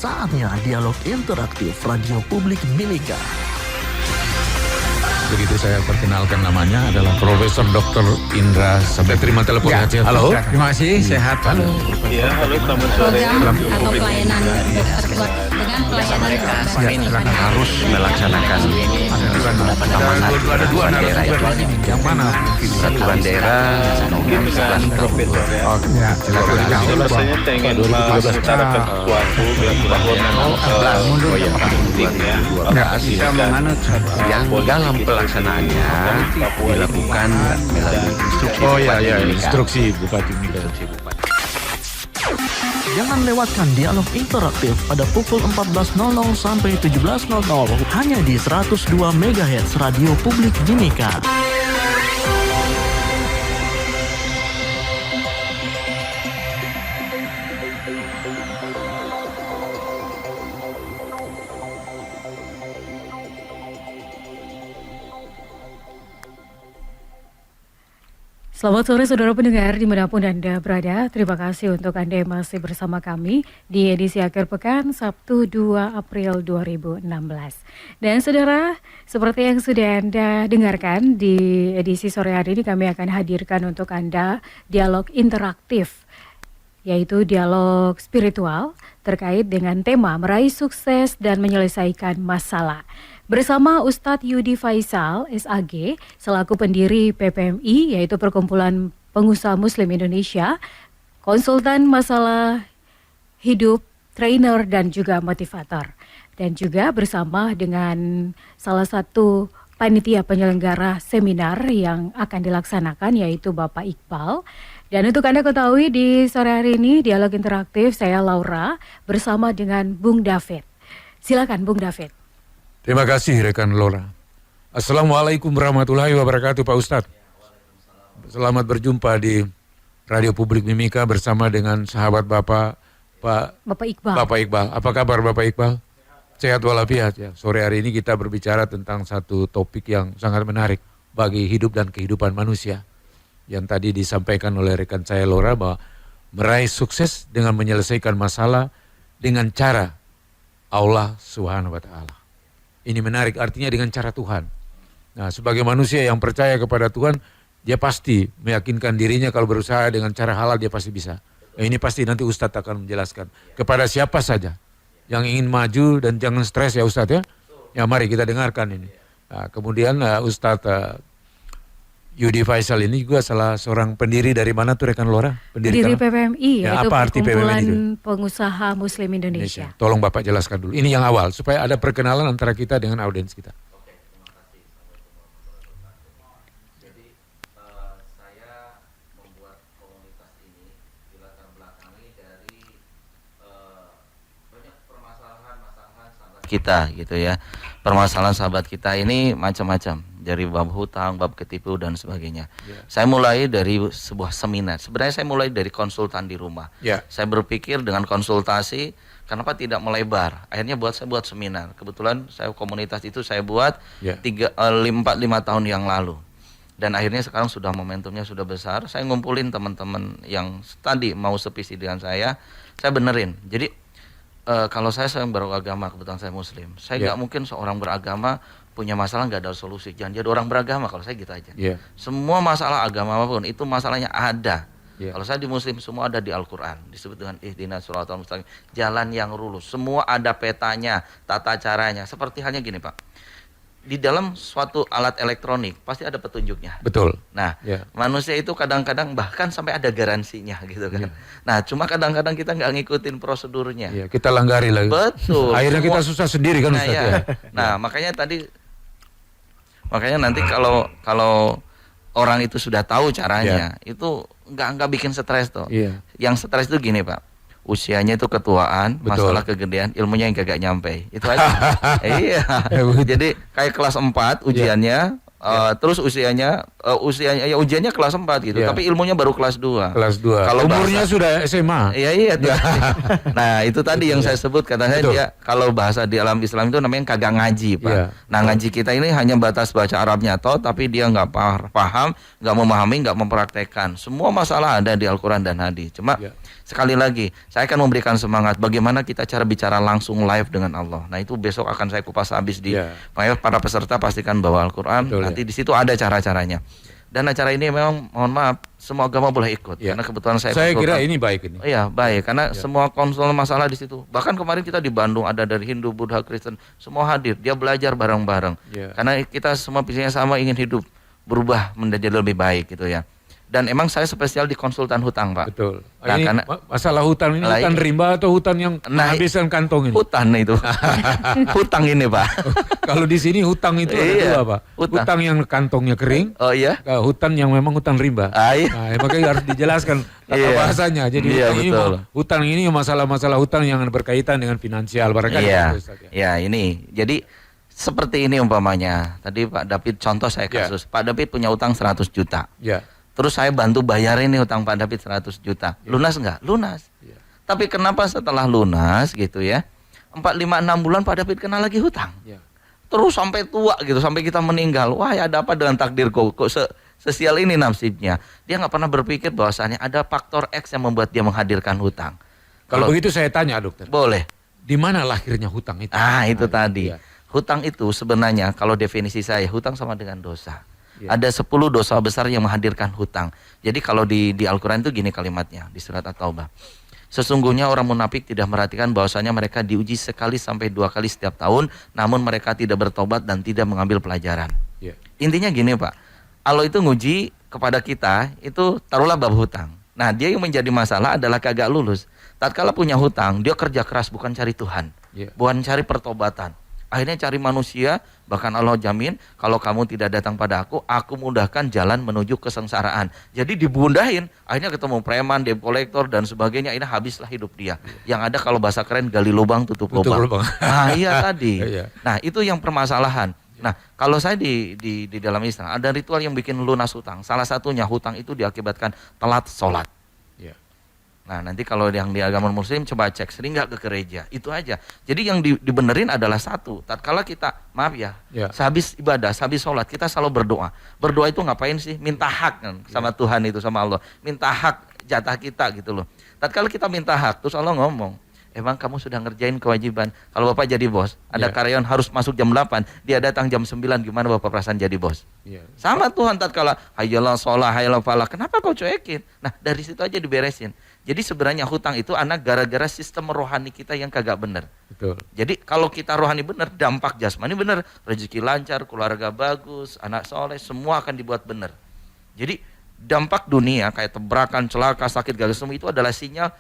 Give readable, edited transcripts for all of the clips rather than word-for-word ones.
Saatnya dialog interaktif Radio Publik Mimika. Begitu saya perkenalkan, namanya adalah Profesor Dr. Indra. Sampai terima telepon ya. Halo. Terima kasih, sehat. Halo. Ya, halo, selamat sore. Program atau pelayanan terkuat dengan pelayanan mereka berbasis harus melaksanakan Ada dua daerah yang mana? peraturan daerah Mungkin dengan Profesor ya. ya silakan. Rasanya saya ingin mengutarakan sesuatu bahwa memang yang penting ya. Bisa menganut yang dalam pelaksanaannya dilakukan melalui instruksi. Instruksi Bupati Mimika. Jangan lewatkan dialog interaktif pada pukul 14.00 sampai 17.00 hanya di 102 MHz Radio Publik Mimika. Selamat sore saudara pendengar dimanapun Anda berada. Terima kasih untuk Anda yang masih bersama kami di edisi akhir pekan Sabtu 2 April 2016. Dan saudara, seperti yang sudah Anda dengarkan di edisi sore hari ini, kami akan hadirkan untuk Anda dialog interaktif, yaitu dialog spiritual terkait dengan tema meraih sukses dan menyelesaikan masalah. Bersama Ustadz Yudi Faisal, SAG, selaku pendiri PPMI, yaitu Perkumpulan Pengusaha Muslim Indonesia, konsultan masalah hidup, trainer, dan juga motivator. Dan juga bersama dengan salah satu panitia penyelenggara seminar yang akan dilaksanakan, yaitu Bapak Iqbal. Dan untuk Anda ketahui di sore hari ini, dialog interaktif saya Laura bersama dengan Bung David. Silakan Bung David. Terima kasih rekan Laura. Assalamualaikum warahmatullahi wabarakatuh Pak Ustadz. Selamat berjumpa di Radio Publik Mimika bersama dengan sahabat Bapak Iqbal. Bapak Iqbal. Apa kabar Bapak Iqbal? Sehat walafiat ya. Sore hari ini kita berbicara tentang satu topik yang sangat menarik bagi hidup dan kehidupan manusia. Yang tadi disampaikan oleh rekan saya Laura bahwa meraih sukses dengan menyelesaikan masalah dengan cara Allah Subhanahu wa Ta'ala. Ini menarik, artinya dengan cara Tuhan. Nah, sebagai manusia yang percaya kepada Tuhan, dia pasti meyakinkan dirinya kalau berusaha dengan cara halal dia pasti bisa. Nah, ini pasti nanti Ustadz akan menjelaskan kepada siapa saja yang ingin maju dan jangan stres ya Ustadz ya. Ya mari kita dengarkan ini. Nah, kemudian Ustadz Yudi Faisal ini juga salah seorang pendiri dari mana tuh rekan Laura? Pendiri PPMI, ya, yaitu apa arti Perkumpulan PPMI itu? Pengusaha Muslim Indonesia. Tolong Bapak jelaskan dulu. Ini yang awal supaya ada perkenalan antara kita dengan audiens kita. Oke, terima kasih. Jadi saya membuat komunitas ini dilatar belakangi dari banyak permasalahan sahabat kita gitu ya. Permasalahan sahabat kita ini macam-macam, dari bab hutang, bab ketipu dan sebagainya. Saya mulai dari sebuah seminar. Sebenarnya saya mulai dari konsultan di rumah. Saya berpikir dengan konsultasi, kenapa tidak melebar? Akhirnya saya buat seminar. Kebetulan saya komunitas itu saya buat 4-5 tahun yang lalu. Dan akhirnya sekarang sudah momentumnya sudah besar. Saya ngumpulin teman-teman yang tadi mau sevisi dengan saya benerin. Jadi kalau saya beragama, kebetulan saya Muslim. Saya nggak mungkin seorang beragama punya masalah nggak ada solusi. Jangan jadi orang beragama, kalau saya gitu aja. Semua masalah agama apapun itu masalahnya ada. Kalau saya di Muslim semua ada di Al-Quran. Disebut dengan ihdinas shiratal mustaqim, jalan yang lurus. Semua ada petanya, tata caranya. Seperti halnya gini Pak, di dalam suatu alat elektronik pasti ada petunjuknya. Betul. Nah, manusia itu kadang-kadang bahkan sampai ada garansinya gitu kan. Nah, cuma kadang-kadang kita nggak ngikutin prosedurnya. Kita langgari lagi. Betul. Akhirnya kita susah sendiri kan Ustaz ya. Nah, makanya nanti kalau orang itu sudah tahu caranya, itu nggak bikin stres tuh. Yang stres itu gini Pak. Usianya itu ketuaan, masalah kegedean, ilmunya yang gak nyampe. Itu aja. Iya. Jadi kayak kelas 4 ujiannya, terus usianya usianya ya ujiannya kelas 4 gitu, Ya. tapi ilmunya baru kelas 2. Kelas 2. Kalau Umurnya sudah SMA. Iya tuh. Nah itu tadi yang saya sebut katanya Betul. dia kalau bahasa di alam Islam itu namanya kagak ngaji Pak. Iya. Nah ngaji kita ini hanya batas baca Arabnya toh, tapi dia nggak paham, nggak memahami, nggak mempraktekkan. Semua masalah ada di Al-Quran dan hadis. Cuma Iya. sekali lagi saya akan memberikan semangat bagaimana kita cara bicara langsung live dengan Allah. Nah itu besok akan saya kupas habis di Iya. makanya para peserta pastikan bawa Al-Quran. Betul, Nanti di situ ada cara-caranya. Dan acara ini memang mohon maaf semua agama boleh ikut Ya. karena kebetulan saya Kira konsultan. ini baik ini. Oh iya baik karena semua konsul masalah di situ. Bahkan kemarin kita di Bandung ada dari Hindu, Buddha, Kristen semua hadir. Dia belajar bareng-bareng. Ya. Karena kita semua visinya sama ingin hidup berubah menjadi lebih baik gitu ya. Dan emang saya spesial di konsultan hutang Pak. Betul. Nah, Ini karena- masalah hutan ini Lah, hutan ini- rimba atau hutan yang Nah, menghabiskan kantong ini? Hutan itu. Hutang ini Pak. Kalau di sini hutang itu ada Iya, dua, Pak. hutang. Hutang yang kantongnya kering, Oh iya. hutan yang memang hutan rimba. Ah, iya. Nah, makanya harus dijelaskan tata Iya. bahasanya. Jadi Iya, betul. hutan ini masalah-masalah hutan yang berkaitan dengan finansial barangkali. Iya. gitu, Ustaz, ya. Ya ini. Jadi seperti ini umpamanya. Tadi Pak David contoh saya Ya. kasus. Pak David punya utang 100 juta. Ya. Terus saya bantu bayarin nih utang Pak David 100 juta. Lunas nggak? Lunas. Ya. Tapi kenapa setelah lunas gitu ya, 4, 5, 6 bulan Pak David kena lagi hutang. Ya. Terus sampai tua gitu, sampai kita meninggal. Wah ya ada apa dengan takdirku? Kok sesial ini nasibnya? Dia nggak pernah berpikir bahwasannya ada faktor X yang membuat dia menghadirkan hutang. Kalau begitu saya tanya, dokter, Boleh. di mana lahirnya hutang itu? Ah itu tadi. iya. Hutang itu sebenarnya kalau definisi saya, hutang sama dengan dosa. Iya. Ada 10 dosa besar yang menghadirkan hutang. Jadi kalau di Al-Quran itu gini kalimatnya di surat At-Taubah. Sesungguhnya orang munafik tidak merhatikan bahwasanya mereka diuji sekali sampai 2 kali setiap tahun, namun mereka tidak bertobat dan tidak mengambil pelajaran. Ya. Intinya gini Pak, Allah itu nguji kepada kita itu taruhlah bab hutang. Nah dia yang menjadi masalah adalah kagak lulus. Tatkala punya hutang, dia kerja keras bukan cari Tuhan, Ya. bukan cari pertobatan. Akhirnya cari manusia, bahkan Allah jamin kalau kamu tidak datang pada aku mudahkan jalan menuju kesengsaraan. Jadi dibundahin, akhirnya ketemu preman, debt collector dan sebagainya, ini habislah hidup dia. Yang ada kalau bahasa keren gali lubang tutup Tutup lubang. lubang. Nah iya tadi. Iya. Nah itu yang permasalahan. Nah kalau saya di dalam Islam ada ritual yang bikin lunas hutang. Salah satunya hutang itu diakibatkan telat sholat. Ya. Nah nanti kalau yang di agama muslim coba cek sering nggak ke gereja, itu aja. Jadi yang dibenerin adalah satu, tatkala kita maaf ya, Ya. sehabis ibadah, sehabis sholat kita selalu berdoa. Berdoa itu ngapain sih? Minta hak kan sama Tuhan itu, sama Allah. Minta hak jatah kita gitu loh. Tatkala kita minta hak, terus Allah ngomong, emang kamu sudah ngerjain kewajiban. Kalau Bapak jadi bos, ada Ya. karyawan harus masuk jam 8, dia datang jam 9, gimana Bapak perasaan jadi bos? Ya. Sama Tuhan tatkala hayyalah sholah, hayyalah falah. Kenapa kau cuekin? Nah dari situ aja diberesin. Jadi sebenarnya hutang itu anak gara-gara sistem rohani kita yang kagak bener. Betul. Jadi kalau kita rohani bener, dampak jasmani bener, rezeki lancar, keluarga bagus, anak soleh, semua akan dibuat bener. Jadi dampak dunia kayak tabrakan, celaka, sakit, gagal semua itu adalah sinyal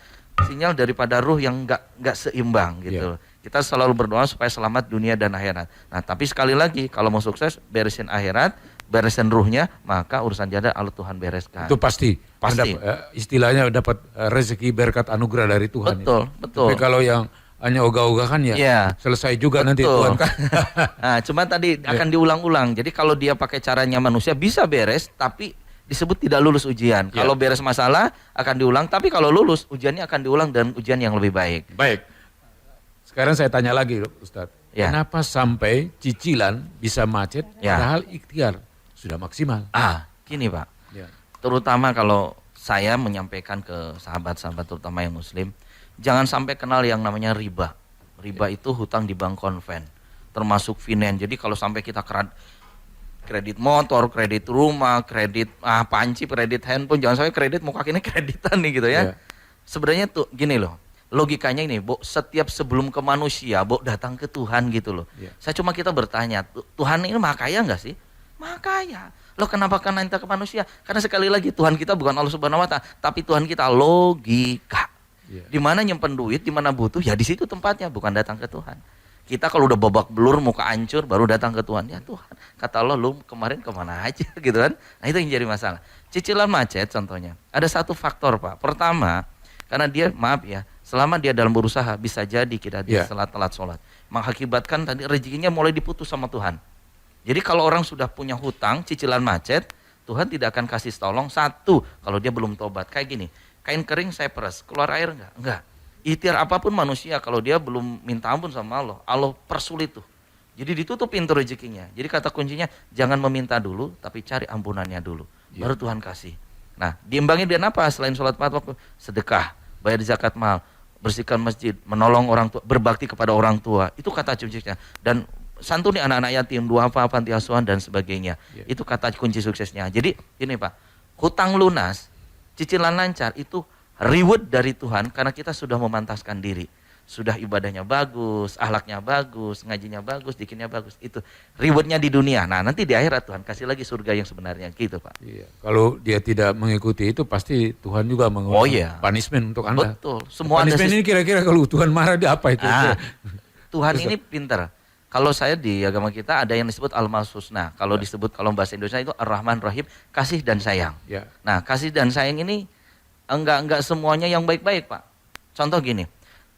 daripada ruh yang nggak seimbang gitu. Kita selalu berdoa supaya selamat dunia dan akhirat. Nah tapi sekali lagi kalau mau sukses beresin akhirat, beresin ruhnya, maka urusan jada Allah Tuhan bereskan. Itu pasti. Pasti. Istilahnya dapat rezeki berkat anugerah dari Tuhan. Betul, itu. betul. Tapi kalau yang hanya ogah-ogah kan ya, Iya. selesai juga nanti Betul. Tuhan kan. Nah, cuma tadi akan diulang-ulang. Jadi kalau dia pakai caranya manusia bisa beres, tapi disebut tidak lulus ujian. Ya. Kalau beres masalah akan diulang, tapi kalau lulus ujiannya akan diulang dan ujian yang lebih baik. Baik. Sekarang saya tanya lagi Ustadz. Ya. Kenapa sampai cicilan bisa macet Ya. padahal ikhtiar sudah maksimal? Gini Pak. Ya. Terutama kalau saya menyampaikan ke sahabat-sahabat terutama yang muslim, jangan sampai kenal yang namanya riba. Riba itu hutang di bank konven, termasuk finance. Jadi kalau sampai kita kredit motor, kredit rumah, kredit panci, kredit handphone, jangan sampai kredit muka kini kreditan nih gitu ya. Iya. Sebenarnya tuh gini loh, logikanya ini, Bo, setiap sebelum ke manusia, Bo datang ke Tuhan gitu loh. Iya. Saya cuma kita bertanya, Tuhan ini maha kaya nggak sih? Maha kaya. Loh kenapa kan minta ke manusia? Karena sekali lagi Tuhan kita bukan Allah Subhanahu wa Ta'ala, tapi Tuhan kita logika. Iya. Di mana nyimpen duit, di mana butuh, ya di situ tempatnya, bukan datang ke Tuhan. Kita kalau udah babak belur, muka hancur, baru datang ke Tuhan. Ya Tuhan, kata Allah, lu kemarin kemana aja gitu kan. Nah itu yang jadi masalah. Cicilan macet contohnya. Ada satu faktor Pak. Pertama, karena dia maaf ya, selama dia dalam berusaha, bisa jadi kita dia Yeah. telat sholat. Mengakibatkan tadi rezekinya mulai diputus sama Tuhan. Jadi kalau orang sudah punya hutang, cicilan macet, Tuhan tidak akan kasih tolong satu kalau dia belum tobat. Kayak gini, kain kering saya peras, keluar air enggak? Enggak. Ikhtiar apapun manusia kalau dia belum minta ampun sama Allah, Allah persulit tuh. Jadi ditutup pintu rezekinya. Jadi kata kuncinya jangan meminta dulu, tapi cari ampunannya dulu. Baru Tuhan kasih. Nah, diimbangi dengan apa selain sholat 4 waktu? Sedekah, bayar zakat mal, bersihkan masjid, menolong orang tua, berbakti kepada orang tua. Itu kata kuncinya. Dan santuni anak-anak yatim, duafa, panti asuhan dan sebagainya. Itu kata kunci suksesnya. Jadi ini Pak, hutang lunas, cicilan lancar itu reward dari Tuhan karena kita sudah memantaskan diri. Sudah ibadahnya bagus, akhlaknya bagus, ngajinya bagus, dikirnya bagus. Itu rewardnya di dunia. Nah, nanti di akhirat Tuhan kasih lagi surga yang sebenarnya gitu, Pak. Iya. Kalau dia tidak mengikuti itu pasti Tuhan juga mengeluarkan punishment untuk Anda. Betul. Semua punishment ini kira-kira kalau Tuhan marah dia apa itu? Tuhan ini pintar. Kalau saya di agama kita ada yang disebut al-mahsusna. Kalau disebut kalau bahasa Indonesia itu ar-Rahman Rahim, kasih dan sayang. Ya. Nah, kasih dan sayang ini enggak semuanya yang baik-baik, Pak. Contoh gini.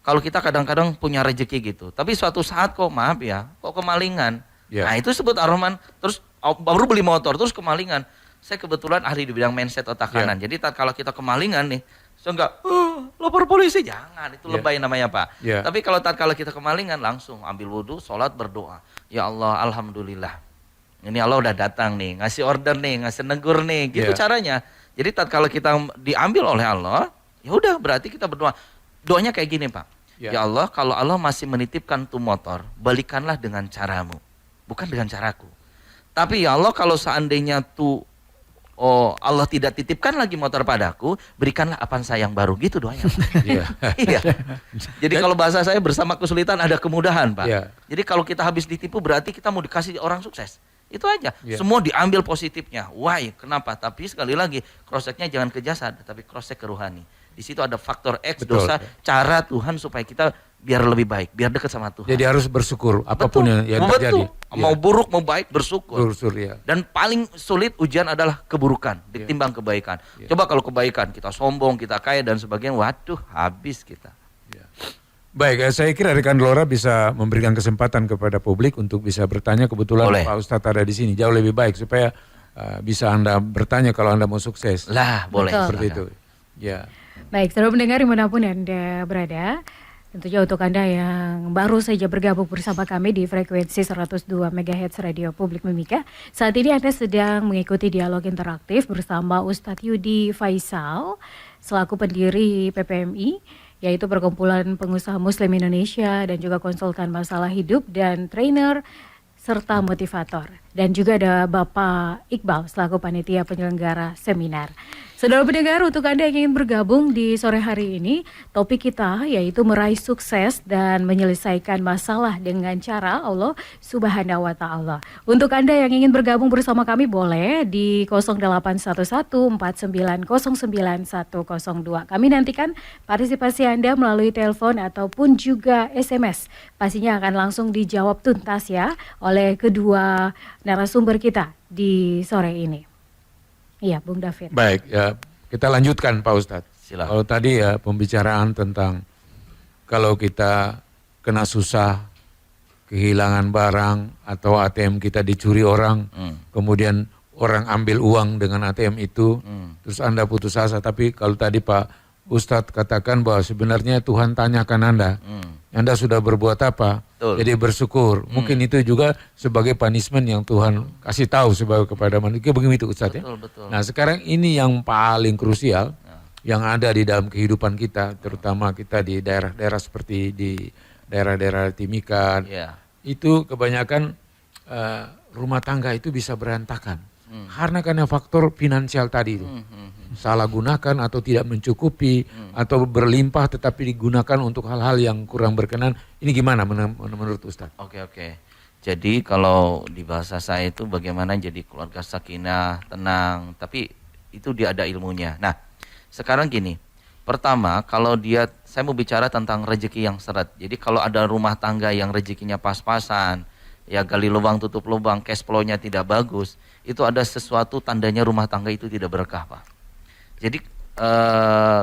Kalau kita kadang-kadang punya rezeki gitu, tapi suatu saat kok maaf ya, kok kemalingan. Ya. Nah, itu disebut ar-Rahman. Terus baru beli motor terus kemalingan. Saya kebetulan ahli di bidang mindset otak kanan. Jadi kalau kita kemalingan nih, so enggak lapor polisi, jangan, itu lebay namanya Pak. Tapi kalau kita kemalingan langsung ambil wudhu, sholat, berdoa. Ya Allah, alhamdulillah. Ini Allah udah datang nih, ngasih order nih, ngasih negur nih, gitu caranya. Jadi kalau kita diambil oleh Allah, ya udah berarti kita berdoa. Doanya kayak gini Pak. Ya Allah, kalau Allah masih menitipkan tuh motor, balikanlah dengan caramu, bukan dengan caraku. Tapi ya Allah, kalau seandainya tuh Allah tidak titipkan lagi motor padaku, berikanlah Avanza yang baru, gitu doanya. Iya. Jadi kalau bahasa saya bersama kesulitan ada kemudahan Pak. Jadi kalau kita habis ditipu berarti kita mau dikasih orang sukses. Itu aja. Semua diambil positifnya. Why? Kenapa? Tapi sekali lagi cross-check-nya jangan ke jasad, tapi cross-check ke rohani. Di situ ada faktor X dosa, cara Tuhan supaya kita biar lebih baik, biar dekat sama Tuhan. Jadi harus bersyukur apapun yang terjadi. Mau buruk mau baik bersyukur. Ya. Dan paling sulit ujian adalah keburukan ditimbang kebaikan. Coba kalau kebaikan kita sombong, kita kaya dan sebagainya, waduh habis kita. Baik, saya kira rekan Lora bisa memberikan kesempatan kepada publik untuk bisa bertanya. Kebetulan Pak Ustadz ada di sini, jauh lebih baik supaya bisa Anda bertanya kalau Anda mau sukses. Lah, boleh. Seperti itu. Ya. Baik, saudara pendengar dimanapun Anda berada, tentunya untuk Anda yang baru saja bergabung bersama kami di frekuensi 102 MHz Radio Publik Mimika, saat ini Anda sedang mengikuti dialog interaktif bersama Ustadz Yudi Faisal, selaku pendiri PPMI, yaitu Perkumpulan Pengusaha Muslim Indonesia, dan juga konsultan masalah hidup dan trainer serta motivator. Dan juga ada Bapak Iqbal selaku panitia penyelenggara seminar. Saudara pendengar, untuk Anda yang ingin bergabung di sore hari ini, topik kita yaitu meraih sukses dan menyelesaikan masalah dengan cara Allah Subhanahu wa Ta'ala. Untuk Anda yang ingin bergabung bersama kami boleh di 081149090102. Kami nantikan partisipasi Anda melalui telepon ataupun juga SMS. Pastinya akan langsung dijawab tuntas ya oleh kedua narasumber kita di sore ini. Iya, Bung David. Baik, ya kita lanjutkan Pak Ustadz. Silakan. Kalau tadi ya pembicaraan tentang kalau kita kena susah, kehilangan barang atau ATM kita dicuri orang, kemudian orang ambil uang dengan ATM itu, terus Anda putus asa. Tapi kalau tadi Pak Ustadz katakan bahwa sebenarnya Tuhan tanyakan Anda sudah berbuat apa? Betul. Jadi bersyukur. Mungkin itu juga sebagai punishment yang Tuhan kasih tahu sebagai kepada manusia. Begitu Ustadz ya. Betul. Nah sekarang ini yang paling krusial yang ada di dalam kehidupan kita, terutama kita di daerah-daerah seperti di daerah-daerah Timika. Itu kebanyakan rumah tangga itu bisa berantakan. Karena faktor finansial tadi itu. Salah gunakan atau tidak mencukupi atau berlimpah tetapi digunakan untuk hal-hal yang kurang berkenan. Ini gimana menurut Ustadz? Oke. Jadi kalau di bahasa saya itu bagaimana jadi keluarga sakinah, tenang, tapi itu dia ada ilmunya. Nah, sekarang gini. Pertama, kalau saya mau bicara tentang rezeki yang seret. Jadi kalau ada rumah tangga yang rezekinya pas-pasan, ya gali lubang tutup lubang, cash flow-nya tidak bagus, itu ada sesuatu tandanya rumah tangga itu tidak berkah, Pak. Jadi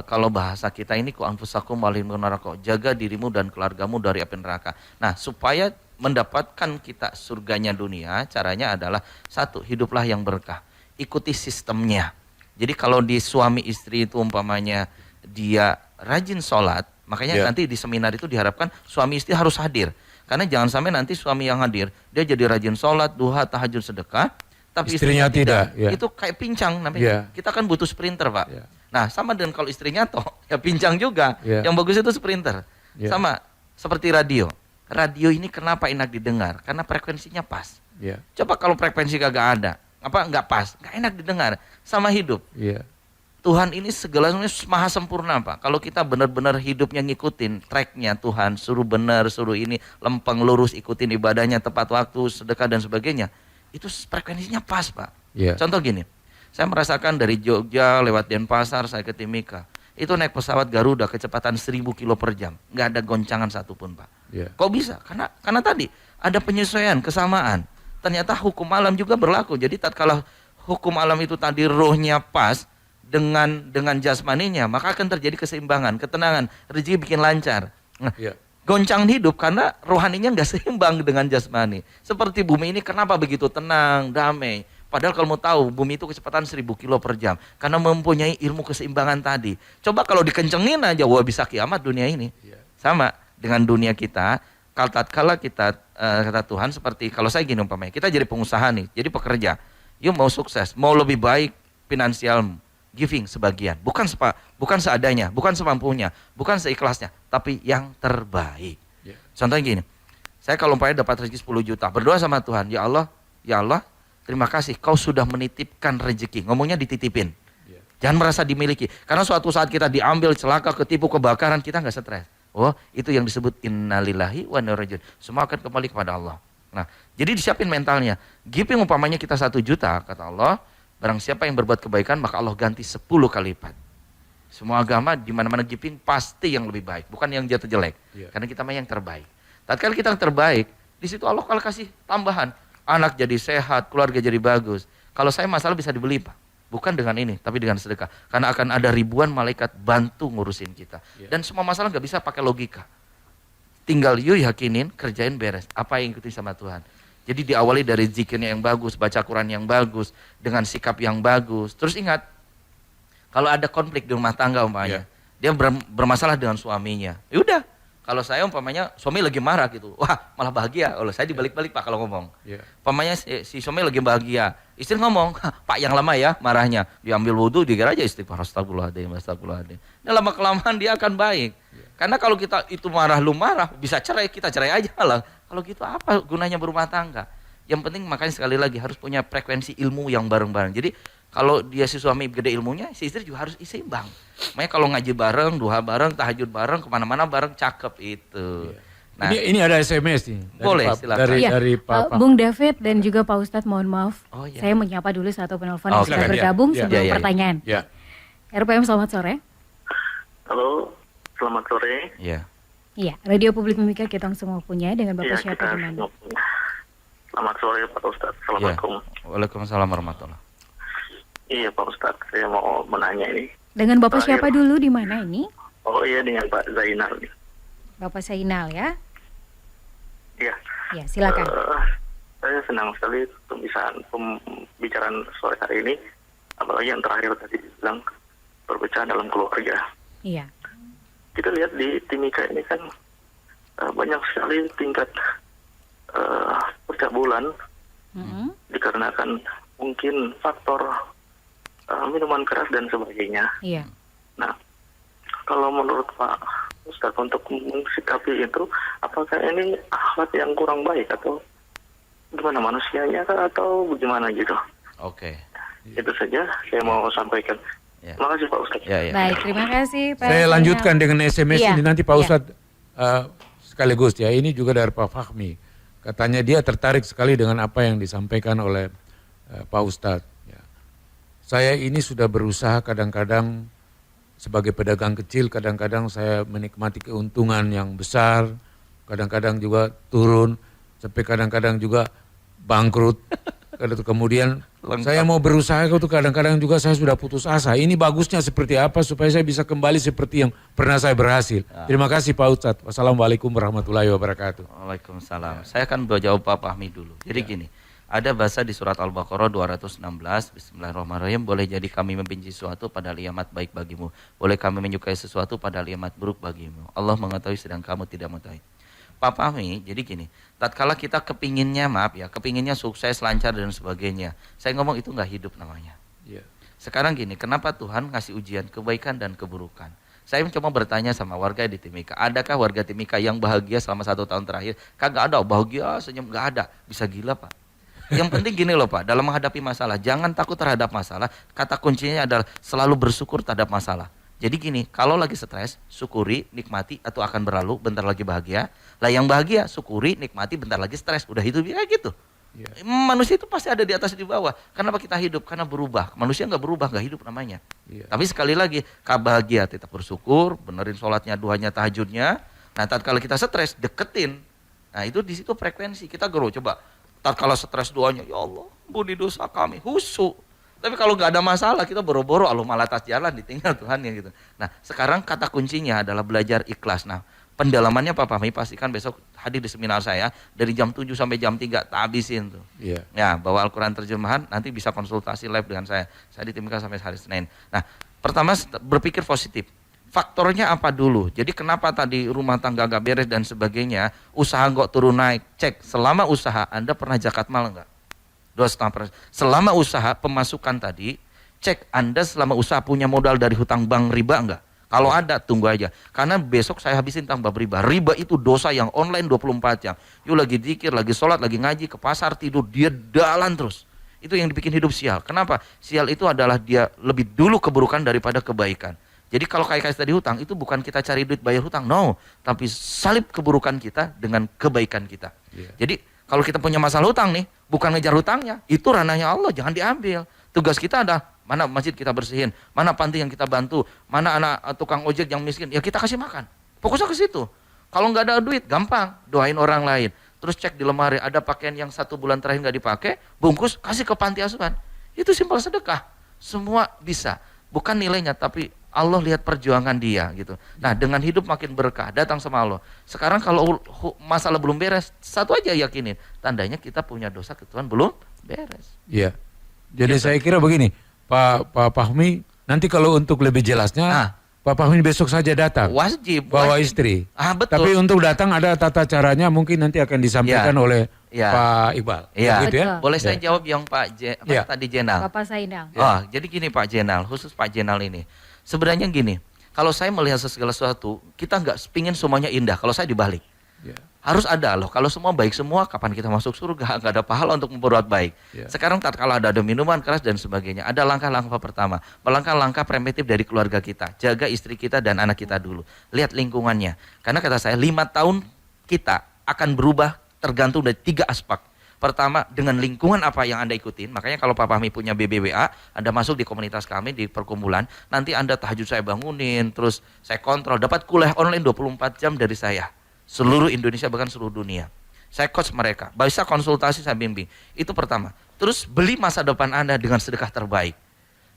kalau bahasa kita ini ku anfusakum walim neraka, jaga dirimu dan keluargamu dari api neraka. Nah, supaya mendapatkan kita surganya dunia, caranya adalah satu, hiduplah yang berkah. ikuti sistemnya. Jadi kalau di suami istri itu umpamanya dia rajin sholat, makanya nanti di seminar itu diharapkan suami istri harus hadir. Karena jangan sampai nanti suami yang hadir, dia jadi rajin sholat, duha, tahajud, sedekah, tapi istrinya tidak. Itu kayak pincang namanya. Kita kan butuh sprinter, Pak. Nah, sama dengan kalau istrinya toh, ya pincang juga. Yang bagus itu sprinter. Sama seperti radio. Radio ini kenapa enak didengar? Karena frekuensinya pas. Coba kalau frekuensi kagak ada, nggak pas, nggak enak didengar. Sama hidup. Tuhan ini segalanya maha sempurna, Pak. Kalau kita benar-benar hidupnya ngikutin tracknya Tuhan, suruh benar, suruh ini lempeng lurus, ikutin ibadahnya tepat waktu, sedekah dan sebagainya, itu frekuensinya pas, Pak. Contoh gini, saya merasakan dari Jogja lewat Denpasar saya ke Timika, itu naik pesawat Garuda kecepatan 1000 kilo per jam, nggak ada goncangan satupun, Pak. Kok bisa? Karena tadi ada penyesuaian, kesamaan. Ternyata hukum alam juga berlaku. Jadi tatkala hukum alam itu tadi rohnya pas dengan jasmaninya, maka akan terjadi keseimbangan, ketenangan, rezeki bikin lancar. Nah, goncang hidup karena rohaninya nggak seimbang dengan jasmani. Seperti bumi ini kenapa begitu tenang, damai? Padahal kalau mau tahu, bumi itu kecepatan 1000 kilo per jam. Karena mempunyai ilmu keseimbangan tadi. Coba kalau dikencengin aja, wah bisa kiamat dunia ini. Sama dengan dunia kita, tatkala kita, kata Tuhan seperti, kalau saya gini umpamanya, kita jadi pengusaha nih, jadi pekerja. Yuk mau sukses, mau lebih baik finansialmu, giving sebagian, bukan seadanya, bukan semampunya, bukan seikhlasnya, tapi yang terbaik. Contohnya gini, saya kalau umpamanya dapat rezeki 10 juta, berdoa sama Tuhan, ya Allah, terima kasih, kau sudah menitipkan rezeki. Ngomongnya dititipin, jangan merasa dimiliki. Karena suatu saat kita diambil, celaka, ketipu, kebakaran, kita nggak stres. Oh, itu yang disebut innalillahi wa inna ilaihi raji'un. Semua akan kembali kepada Allah. Nah, jadi disiapin mentalnya. Giving umpamanya kita 1 juta, kata Allah, barang siapa yang berbuat kebaikan maka Allah ganti 10 kali lipat. Semua agama di mana-mana giving pasti yang lebih baik, bukan yang jatuh jelek. Karena kita mah yang terbaik. Tatkala kita yang terbaik, di situ Allah kalau kasih tambahan, anak jadi sehat, keluarga jadi bagus. Kalau saya masalah bisa dibeli, Pak. Bukan dengan ini, tapi dengan sedekah. Karena akan ada ribuan malaikat bantu ngurusin kita. Dan semua masalah nggak bisa pakai logika. Tinggal you yakinin, kerjain beres. Apa yang ikuti sama Tuhan. Jadi diawali dari zikirnya yang bagus, baca Quran yang bagus, dengan sikap yang bagus. Terus ingat, kalau ada konflik di rumah tangga umpamanya, dia bermasalah dengan suaminya. Yaudah, kalau saya umpamanya suami lagi marah gitu, wah malah bahagia. Kalau saya dibalik-balik, Pak, kalau ngomong. Umpamanya si suami lagi bahagia, istri ngomong, Pak yang lama ya marahnya, diambil wudhu, dikira aja istighfar, astagfirullahaladzim. Dan lama-kelamaan dia akan baik. Karena kalau kita itu marah, lu marah, bisa cerai, kita cerai aja lah. Kalau gitu apa gunanya berumah tangga? Yang penting makanya sekali lagi harus punya frekuensi ilmu yang bareng-bareng. Jadi kalau dia si suami gede ilmunya, si istri juga harus seimbang. Makanya kalau ngaji bareng, duha bareng, tahajud bareng, kemana-mana bareng, cakep itu. Nah, ini ada SMS nih. Boleh, silakan. Dari Pak. Bung David dan juga Pak Ustadz, mohon maaf. Saya menyapa dulu satu penelpon yang sudah bergabung sebelum pertanyaan. RPM, selamat sore. Halo, selamat sore. Iya, Radio Publik Mimika kita semua punya, dengan Bapak siapa di mana? Selamat sore Pak Ustadz, Assalamualaikum. Waalaikumsalam warahmatullahi. Iya Pak Ustadz, saya mau menanya ini. Dengan Bapak siapa dulu, di mana ini? Oh iya, dengan Pak Zainal. Bapak Zainal ya? Iya. Ya, silakan. Saya senang sekali pembicaraan sore hari ini, apalagi yang terakhir tadi bilang perpecahan dalam keluarga. Iya. Kita lihat di Timika ini kan banyak sekali tingkat percabulan dikarenakan mungkin faktor minuman keras dan sebagainya. Iya. Nah, kalau menurut Pak Ustadz untuk mensikapi itu, apakah ini akhlak yang kurang baik atau gimana, manusianya kah atau bagaimana gitu? Oke. Itu saja saya mau sampaikan. Terima kasih Pak Ustadz. Baik, terima kasih Pak. Saya lanjutkan dengan SMS ini nanti Pak Ustadz sekaligus ya. Ini juga dari Pak Fahmi. Katanya dia tertarik sekali dengan apa yang disampaikan oleh Pak Ustadz. Saya ini sudah berusaha kadang-kadang sebagai pedagang kecil, kadang-kadang saya menikmati keuntungan yang besar, kadang-kadang juga turun, sampai kadang-kadang juga bangkrut. Kemudian saya mau berusaha itu kadang-kadang juga saya sudah putus asa. Ini bagusnya seperti apa supaya saya bisa kembali seperti yang pernah saya berhasil. Terima kasih Pak Ustadz. Wassalamualaikum warahmatullahi wabarakatuh. Waalaikumsalam. Saya akan jawab Pak Fahmi dulu. Jadi gini, Ada bahasa di surat Al-Baqarah 216, Bismillahirrahmanirrahim, boleh jadi kami membenci sesuatu padahal ia amat baik bagimu. Boleh kami menyukai sesuatu padahal ia amat buruk bagimu. Allah mengetahui sedang kamu tidak mengetahui. Pak Fahmi, jadi gini, tatkala kita kepinginnya, kepinginnya sukses, lancar dan sebagainya. Saya ngomong itu nggak hidup namanya. Iya. Sekarang gini, kenapa Tuhan ngasih ujian kebaikan dan keburukan? Saya mencoba bertanya sama warga di Timika, adakah warga Timika yang bahagia selama 1 tahun terakhir? Kagak ada, bahagia, senyum, nggak ada. Bisa gila Pak. Yang penting gini loh Pak, dalam menghadapi masalah, jangan takut terhadap masalah. Kata kuncinya adalah selalu bersyukur terhadap masalah. Jadi gini, kalau lagi stres, syukuri, nikmati, atau akan berlalu, bentar lagi bahagia. Lah yang bahagia, syukuri, nikmati, bentar lagi stres. Udah hidup kayak gitu. Yeah. Manusia itu pasti ada di atas di bawah. Kenapa kita hidup? Karena berubah. Manusia nggak berubah, nggak hidup namanya. Yeah. Tapi sekali lagi, bahagia tetap bersyukur, benerin sholatnya, duhanya, tahajudnya. Nah, kalau kita stres, deketin. Nah, itu di situ frekuensi kita grow. Coba, kalau stres doanya, ya Allah, ampuni dosa kami, husu. Tapi kalau nggak ada masalah, kita boro-boro, Allah malah tas jalan, ditinggal Tuhan ya gitu. Nah, sekarang kata kuncinya adalah belajar ikhlas. Nah, pendalamannya Pak Fahmi pastikan besok hadir di seminar saya dari jam 7 sampai jam 3 tak habisin tuh. Iya. Ya, bawa Al-Quran terjemahan, nanti bisa konsultasi live dengan saya. Saya di Timika sampai hari Senin. Nah, pertama berpikir positif. Faktornya apa dulu? Jadi kenapa tadi rumah tangga gak beres dan sebagainya, usaha kok turun naik? Cek, selama usaha Anda pernah zakat mal enggak? 2,5%. Selama usaha pemasukan tadi, cek Anda selama usaha punya modal dari hutang bank riba enggak? Kalau ada, tunggu aja. Karena besok saya habisin tambah riba. Riba itu dosa yang online 24 jam. Yuk lagi zikir, lagi sholat, lagi ngaji, ke pasar, tidur, dia dalan terus. Itu yang dibikin hidup sial. Kenapa? Sial itu adalah dia lebih dulu keburukan daripada kebaikan. Jadi kalau kayak tadi hutang, itu bukan kita cari duit bayar hutang, no. Tapi salib keburukan kita dengan kebaikan kita. Yeah. Jadi kalau kita punya masalah hutang nih, bukan ngejar hutangnya, itu ranahnya Allah, jangan diambil. Tugas kita ada, mana masjid kita bersihin, mana panti yang kita bantu, mana anak tukang ojek yang miskin, ya kita kasih makan. Fokusnya ke situ. Kalau nggak ada duit, gampang, doain orang lain. Terus cek di lemari, ada pakaian yang 1 bulan terakhir nggak dipakai, bungkus, kasih ke panti asuhan. Itu simpel sedekah. Semua bisa. Bukan nilainya, tapi Allah lihat perjuangan dia gitu. Nah, dengan hidup makin berkah, datang sama Allah. Sekarang kalau masalah belum beres, satu aja yakinin, tandanya kita punya dosa ke Tuhan belum beres. Iya. Jadi saya kira begini, Pak Fahmi, nanti kalau untuk lebih jelasnya, Pak Fahmi besok saja datang. Wajib. Bawa istri. Betul. Tapi untuk datang ada tata caranya, mungkin nanti akan disampaikan oleh Pak Iqbal. Iya. Gitu ya? Boleh saya jawab yang tadi Jenal? Bapak Sainal. Jadi gini Pak Jenal, khusus Pak Jenal ini. Sebenarnya gini, kalau saya melihat segala sesuatu, kita nggak pingin semuanya indah. Kalau saya dibalik, harus ada loh. Kalau semua baik semua, kapan kita masuk surga? Nggak ada pahala untuk memperbuat baik. Sekarang kalau ada minuman keras dan sebagainya, ada langkah-langkah pertama, langkah preventif dari keluarga kita, jaga istri kita dan anak kita dulu. Lihat lingkungannya. Karena kata saya 5 tahun kita akan berubah tergantung dari 3 aspek. Pertama, dengan lingkungan apa yang Anda ikutin. Makanya kalau Pak Fahmi punya BBWA, Anda masuk di komunitas kami di perkumpulan, nanti Anda tahajud saya bangunin, terus saya kontrol, dapat kuliah online 24 jam dari saya. Seluruh Indonesia, bahkan seluruh dunia. Saya coach mereka, bisa konsultasi, saya bimbing. Itu pertama. Terus beli masa depan Anda dengan sedekah terbaik.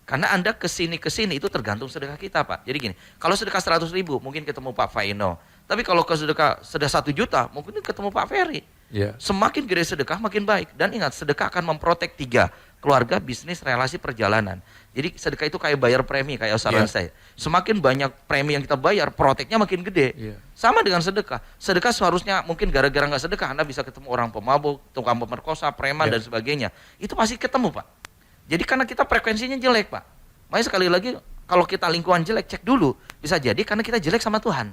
Karena Anda kesini itu tergantung sedekah kita Pak. Jadi gini, kalau sedekah 100.000 mungkin ketemu Pak Faino. Tapi kalau ke sedekah 1 juta mungkin ketemu Pak Ferry. Yeah. Semakin gede sedekah makin baik. Dan ingat, sedekah akan memprotek 3. Keluarga, bisnis, relasi, perjalanan. Jadi sedekah itu kayak bayar premi, kayak saran saya. Semakin banyak premi yang kita bayar, proteknya makin gede. Sama dengan sedekah. Sedekah seharusnya mungkin gara-gara nggak sedekah, Anda bisa ketemu orang pemabuk, tukang pemerkosa, preman dan sebagainya. Itu pasti ketemu Pak. Jadi karena kita frekuensinya jelek Pak. Makanya sekali lagi, kalau kita lingkungan jelek, cek dulu. Bisa jadi karena kita jelek sama Tuhan.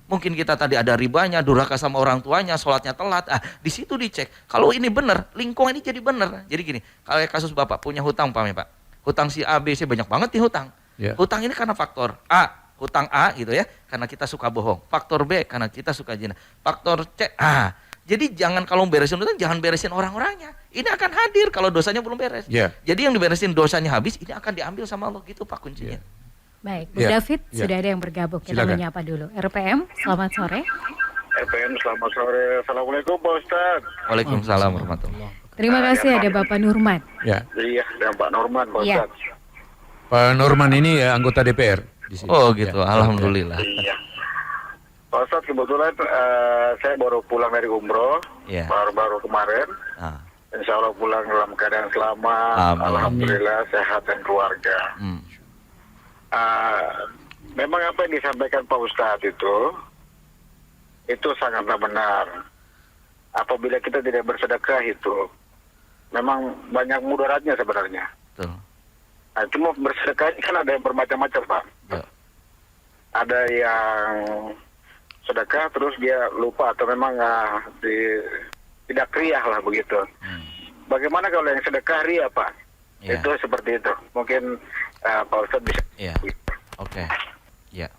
Mungkin kita tadi ada ribanya, durhaka sama orang tuanya, sholatnya telat. Di situ dicek. Kalau ini benar, lingkungan ini jadi benar. Jadi gini, kalau kasus Bapak punya hutang Pak. Hutang si A, B, C banyak banget nih hutang. Hutang ini karena faktor A, hutang A gitu ya, karena kita suka bohong. Faktor B, karena kita suka zina. Faktor C, jadi jangan kalau beresin hutang, jangan beresin orang-orangnya. Ini akan hadir kalau dosanya belum beres. Jadi yang diberesin dosanya habis, ini akan diambil sama Allah gitu Pak kuncinya. Baik, Bu David sudah ada yang bergabung. Kita menyapa dulu. RPM, selamat sore. RPM, selamat sore. Assalamualaikum Pak Ustadz. Waalaikumsalam warahmatullahi wabarakatuh. Terima kasih ada Bapak Nurman. Iya, dan Pak Norman Pak Ustadz. Pak Norman ini anggota DPR di sini. Oh gitu, alhamdulillah. Iya. Pak Ustadz, kebetulan saya baru pulang dari umroh, baru kemarin. Insya Allah pulang dalam keadaan selamat. Amin. Alhamdulillah sehat dan keluarga. Memang apa yang disampaikan Pak Ustadz itu sangatlah benar. Apabila kita tidak bersedekah itu memang banyak mudaratnya sebenarnya. Betul. Nah, cuma bersedekah ini kan ada yang bermacam-macam, Pak. Ya. Ada yang sedekah terus dia lupa atau memang tidak riah lah begitu. Bagaimana kalau yang sedekah riah, Pak? Ya. Itu seperti itu. Mungkin Pak Ustadz bisa. Iya. Oke. Ya.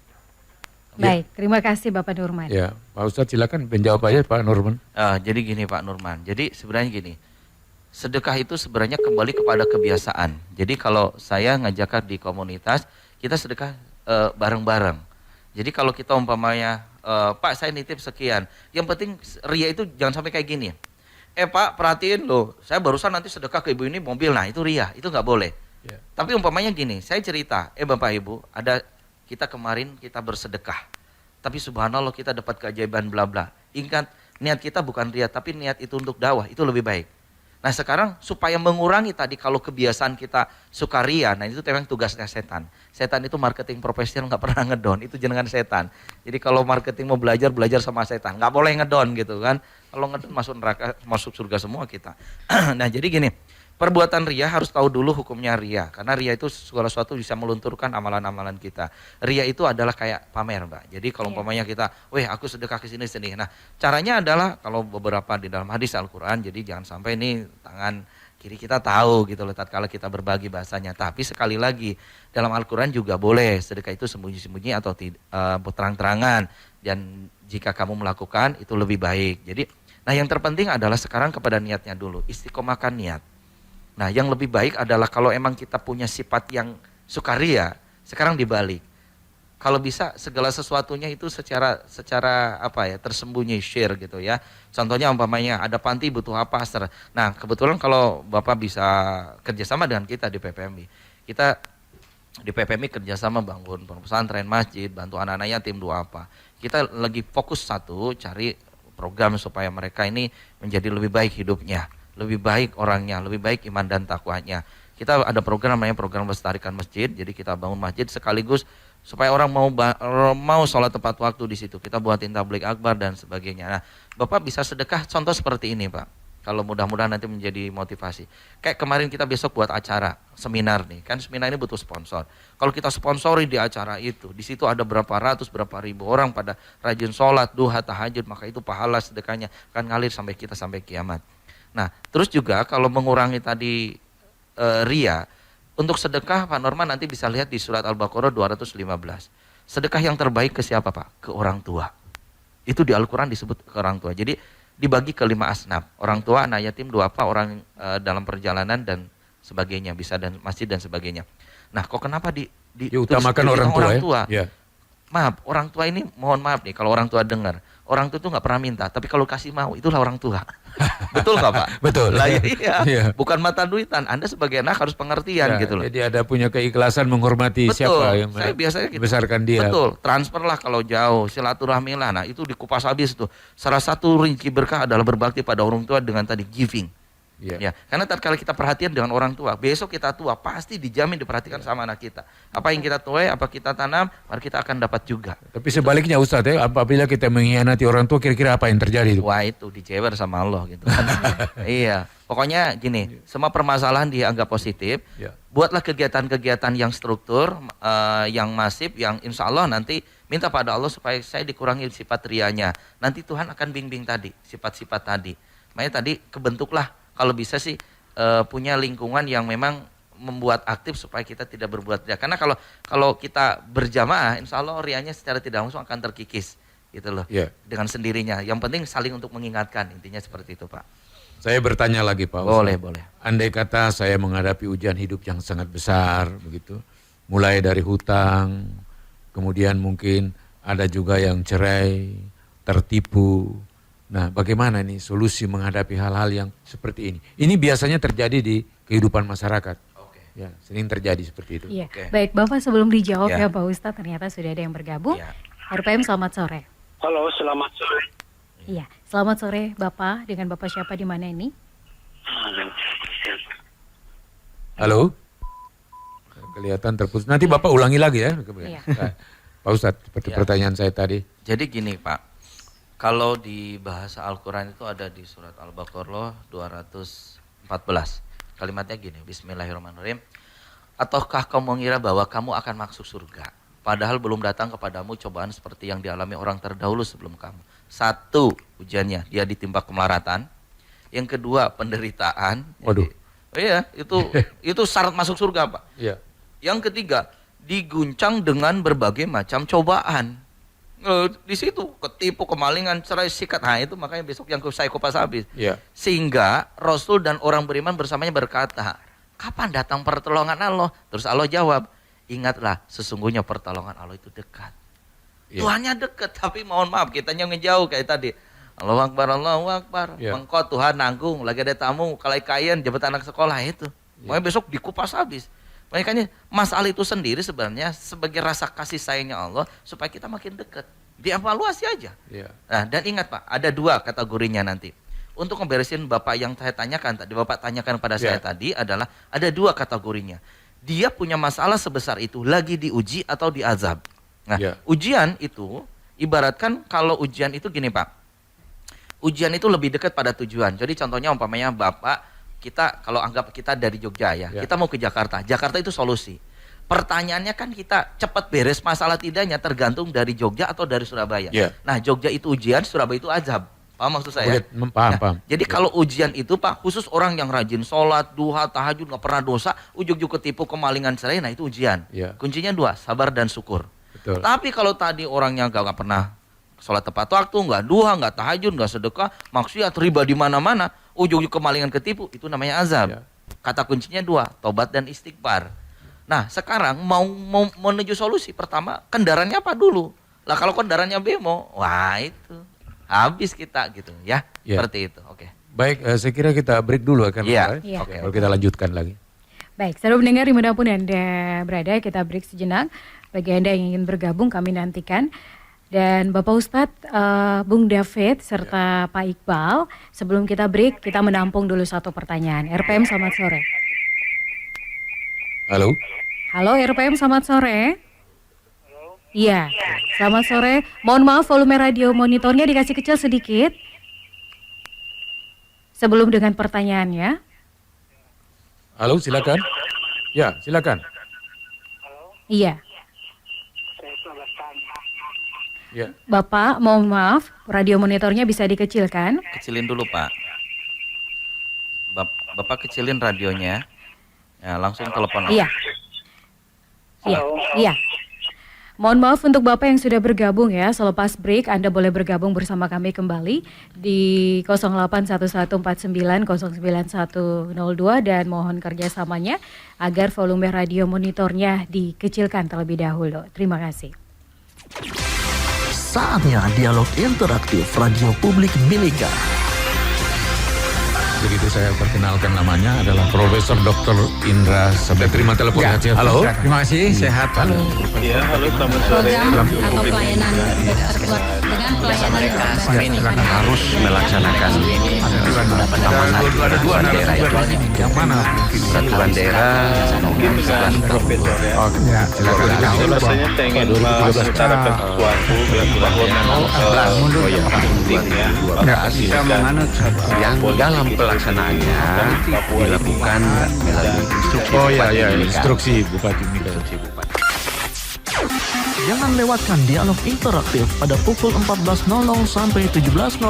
Baik, terima kasih Bapak Nurman. Ya, Pak Ustadz silakan menjawab aja Pak Nurman. Jadi gini Pak Nurman. Jadi sebenarnya gini. Sedekah itu sebenarnya kembali kepada kebiasaan. Jadi kalau saya ngajakkan di komunitas, kita sedekah bareng-bareng. Jadi kalau kita umpamanya, Pak saya nitip sekian. Yang penting ria itu jangan sampai kayak gini. Pak perhatiin loh, saya barusan nanti sedekah ke ibu ini mobil. Nah itu ria, itu nggak boleh. Ya. Tapi umpamanya gini, saya cerita, Bapak Ibu, ada kita kemarin kita bersedekah. Tapi subhanallah kita dapat keajaiban bla bla. Ingat, niat kita bukan ria, tapi niat itu untuk dakwah, itu lebih baik. Nah sekarang supaya mengurangi tadi kalau kebiasaan kita suka ria, nah itu memang tugasnya setan. Setan itu marketing profesional nggak pernah ngedon, itu jenengan setan. Jadi kalau marketing mau belajar sama setan, nggak boleh ngedon gitu kan. Kalau ngedon masuk neraka, masuk surga semua kita. Nah jadi gini, perbuatan ria harus tahu dulu hukumnya ria. Karena ria itu segala sesuatu bisa melunturkan amalan-amalan kita. Ria itu adalah kayak pamer Mbak. Jadi kalau umpamanya kita, aku sedekah ke sini. Nah caranya adalah kalau beberapa di dalam hadis Al-Quran, jadi jangan sampai ini tangan kiri kita tahu gitu loh tatkala kita berbagi bahasanya. Tapi sekali lagi dalam Al-Quran juga boleh sedekah itu sembunyi-sembunyi atau terang-terangan. Dan jika kamu melakukan itu lebih baik. Jadi, nah yang terpenting adalah sekarang kepada niatnya dulu, istiqomahkan niat. Nah yang lebih baik adalah kalau emang kita punya sifat yang sukaria, sekarang dibalik. Kalau bisa segala sesuatunya itu secara tersembunyi share gitu ya. Contohnya umpamanya ada panti butuh apa, nah kebetulan kalau Bapak bisa kerjasama dengan kita di PPMI. Kita di PPMI kerjasama bangun pesantren, masjid, bantu anak-anak yatim, doa apa. Kita lagi fokus cari program supaya mereka ini menjadi lebih baik hidupnya. Lebih baik orangnya, lebih baik iman dan takwanya. Kita ada program namanya program melestarikan masjid. Jadi kita bangun masjid sekaligus supaya orang mau sholat tepat waktu di situ. Kita buatin tabligh akbar dan sebagainya. Nah, Bapak bisa sedekah contoh seperti ini, Pak. Kalau mudah-mudahan nanti menjadi motivasi. Kayak kemarin kita besok buat acara seminar nih. Kan seminar ini butuh sponsor. Kalau kita sponsori di acara itu, di situ ada berapa ratus, berapa ribu orang pada rajin sholat, duha, tahajud, maka itu pahala sedekahnya akan ngalir sampai kita sampai kiamat. Nah, terus juga kalau mengurangi tadi ria, untuk sedekah Pak Norman nanti bisa lihat di surat Al-Baqarah 215. Sedekah yang terbaik ke siapa Pak? Ke orang tua. Itu di Al-Quran disebut ke orang tua. Jadi dibagi ke 5 asnaf. Orang tua, anak yatim, duafa, orang dalam perjalanan dan sebagainya. Bisa dan masjid dan sebagainya. Nah kok kenapa diutamakan orang tua? Ya? Maaf, orang tua ini mohon maaf nih kalau orang tua dengar. Orang tua itu nggak pernah minta, tapi kalau kasih mau itulah orang tua. Betul nggak Pak? Betul. Lah iya. Iya. Bukan mata duitan. Anda sebagai anak harus pengertian gitu loh. Jadi ada punya keikhlasan menghormati siapa yang saya biasanya gitu. membesarkan dia. Betul. Transfer lah kalau jauh, silaturahmi lah. Nah itu dikupas habis tuh. Salah satu rinci berkah adalah berbakti pada orang tua dengan tadi giving. Ya, karena tatkala kita perhatian dengan orang tua, besok kita tua pasti dijamin diperhatikan sama anak kita. Apa yang kita tuai, apa kita tanam, maka kita akan dapat juga. Tapi sebaliknya Ustadz ya, apabila kita mengkhianati orang tua, kira-kira apa yang terjadi itu? Wah itu dijewer sama Allah gitu kan. Iya, pokoknya gini, semua permasalahan dianggap positif. Buatlah kegiatan-kegiatan yang struktur, yang masif, yang insya Allah nanti minta pada Allah supaya saya dikurangi sifat rianya. Nanti Tuhan akan bimbing tadi, sifat-sifat tadi. Makanya tadi kebentuklah kalau bisa sih punya lingkungan yang memang membuat aktif supaya kita tidak berbuat ria. Karena kalau kita berjamaah, insya Allah rianya secara tidak langsung akan terkikis, gitu loh. Dengan sendirinya. Yang penting saling untuk mengingatkan, intinya seperti itu Pak. Saya bertanya lagi Pak. Boleh. Andai kata saya menghadapi ujian hidup yang sangat besar, begitu, mulai dari hutang, kemudian mungkin ada juga yang cerai, tertipu. Nah, bagaimana nih solusi menghadapi hal-hal yang seperti ini? Ini biasanya terjadi di kehidupan masyarakat. Ya, sering terjadi seperti itu. Iya. Baik, Bapak sebelum dijawab ya Pak Ustadz, ternyata sudah ada yang bergabung. RPM selamat sore. Halo, selamat sore. Iya, selamat sore Bapak. Dengan Bapak siapa di mana ini? Halo? Kelihatan terputus. Nanti Bapak ulangi lagi ya. Iya. Pak Ustadz, seperti pertanyaan saya tadi. Jadi gini Pak, kalau di bahasa Al-Quran itu ada di surat Al-Baqarah 214. Kalimatnya gini, Bismillahirrahmanirrahim. Ataukah kamu mengira bahwa kamu akan masuk surga? Padahal belum datang kepadamu cobaan seperti yang dialami orang terdahulu sebelum kamu. Satu, ujiannya, dia ditimpa kemelaratan. Yang kedua, penderitaan. Waduh. Iya, itu syarat masuk surga Pak. Iya. Yang ketiga, diguncang dengan berbagai macam cobaan. Di situ ketipu, kemalingan, cerai, sikat. Nah itu makanya besok yang saya kupas habis. Iya. Sehingga Rasul dan orang beriman bersamanya berkata, kapan datang pertolongan Allah? Terus Allah jawab, ingatlah sesungguhnya pertolongan Allah itu dekat. Iya. Tuhannya dekat, tapi mohon maaf kitanya ngejauh kayak tadi. Allahu Akbar, Allahu Akbar. Iya. Engkau Tuhan nanggung, lagi ada tamu, kalai kain, jabatan anak sekolah itu. Makanya besok dikupas habis. Makanya masalah itu sendiri sebenarnya sebagai rasa kasih sayangnya Allah supaya kita makin dekat. Dievaluasi aja. Iya. Nah, dan ingat Pak, ada dua kategorinya nanti. Untuk memberesin Bapak yang saya tanyakan tadi, Bapak tanyakan pada saya tadi adalah ada dua kategorinya. Dia punya masalah sebesar itu lagi diuji atau diazab. Nah, ujian itu ibaratkan kalau ujian itu gini Pak. Ujian itu lebih dekat pada tujuan. Jadi contohnya umpamanya Bapak kita kalau anggap kita dari Jogja ya, kita mau ke Jakarta. Jakarta itu solusi. Pertanyaannya kan kita cepat beres masalah tidaknya tergantung dari Jogja atau dari Surabaya. Nah, Jogja itu ujian, Surabaya itu azab. Paham maksud saya? Paham. Jadi kalau ujian itu Pak, khusus orang yang rajin sholat, duha, tahajud, nggak pernah dosa, ujug-ujug ketipu, kemalingan cerai, nah itu ujian. Kuncinya dua, sabar dan syukur. Betul. Tapi kalau tadi orangnya nggak pernah sholat tepat waktu, nggak duha, nggak tahajud, nggak sedekah, maksiat, riba di mana-mana, ujung-ujung kemalingan ketipu, itu namanya azab. Kata kuncinya dua, tobat dan istighfar. Nah sekarang mau menuju solusi, pertama kendaraannya apa dulu? Lah kalau kendaraannya bemo, wah itu habis kita gitu ya, seperti itu. Oke. Baik, saya kira kita break dulu kan. Oke. Kalau kita lanjutkan lagi. Baik, saudara pendengar dimanapun Anda berada, kita break sejenak. Bagi Anda yang ingin bergabung, kami nantikan. Dan Bapak Ustadz, Bung David, serta Pak Iqbal, sebelum kita break, kita menampung dulu satu pertanyaan. RPM, selamat sore. Halo? Halo, RPM, selamat sore. Iya, selamat sore. Mohon maaf, volume radio monitornya dikasih kecil sedikit. Sebelum dengan pertanyaannya. Halo, silakan. Ya, silakan. Iya. Ya. Bapak, mohon maaf, radio monitornya bisa dikecilkan. Kecilin dulu Pak. Bapak kecilin radionya. Ya, langsung telepon. Iya. Iya. Mohon maaf untuk Bapak yang sudah bergabung ya. Selepas break Anda boleh bergabung bersama kami kembali di 0811490102 dan mohon kerjasamanya agar volume radio monitornya dikecilkan terlebih dahulu. Terima kasih. Saatnya dialog interaktif Radio Publik Mimika. Begitu saya perkenalkan namanya adalah Profesor Dr. Indra Sabda. Terima telepon. Halo. Terima kasih, sehat. Halo. Iya, halo, selamat sore. Program atau pelayanan terkuat dengan pelayanan Ini harus melaksanakan Ada dua daerah yang mana? peraturan daerah mungkin dengan Profesor ya. ya, silakan. Rasanya saya ingin mengutarakan sesuatu bahwa memang penting ya. Kita menganut yang dalam pelaksanaannya dilakukan melalui instruksi. Instruksi Bupati Mimika. Jangan lewatkan dialog interaktif pada pukul 14.00 sampai 17.00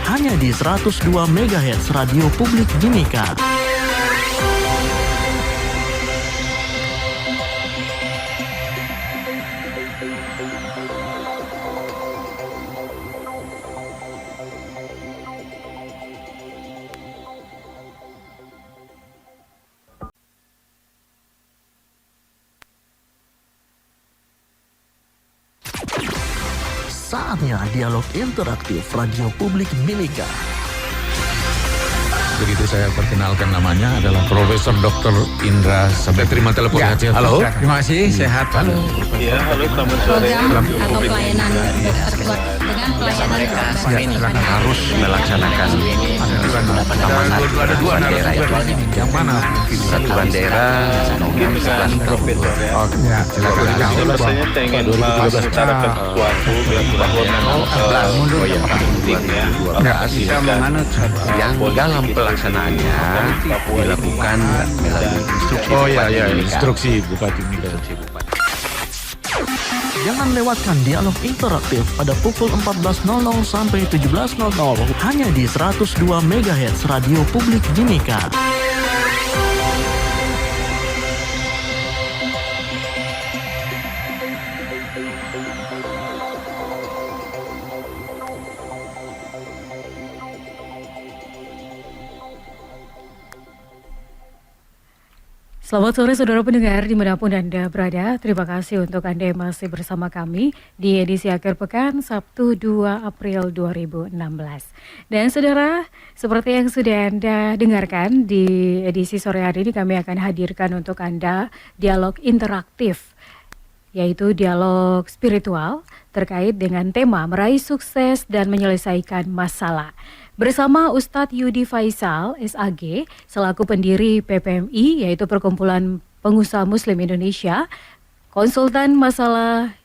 hanya di 102 MHz Radio Publik Mimika. Saatnya dialog interaktif Radio Publik Mimika. Begitu saya perkenalkan namanya adalah Profesor Dr. Indra Sabda. Terima telepon. Halo. Terima kasih, sehat. Halo. Iya, halo, selamat sore. program atau pelayanan terkuat dengan pelayanan harus melaksanakan amanat bendera itu. Yang mana? Peraturan daerah nomor 11 Rasanya saya ingin menyatakan sesuatu bahwa memang penting ya yang dalam pelaksanaannya dilakukan melalui instruksi Instruksi Bupati Mika. Jangan lewatkan dialog interaktif pada pukul 14.00 sampai 17.00 hanya di 102 MHz Radio Publik Timika. Selamat sore saudara pendengar dimanapun Anda berada. Terima kasih untuk Anda yang masih bersama kami di edisi akhir pekan Sabtu 2 April 2016. Dan saudara, seperti yang sudah Anda dengarkan di edisi sore hari ini, kami akan hadirkan untuk Anda dialog interaktif, yaitu dialog spiritual terkait dengan tema meraih sukses dan menyelesaikan masalah. Bersama Ustadz Yudi Faisal, SAG, selaku pendiri PPMI, yaitu Perkumpulan Pengusaha Muslim Indonesia, konsultan masalah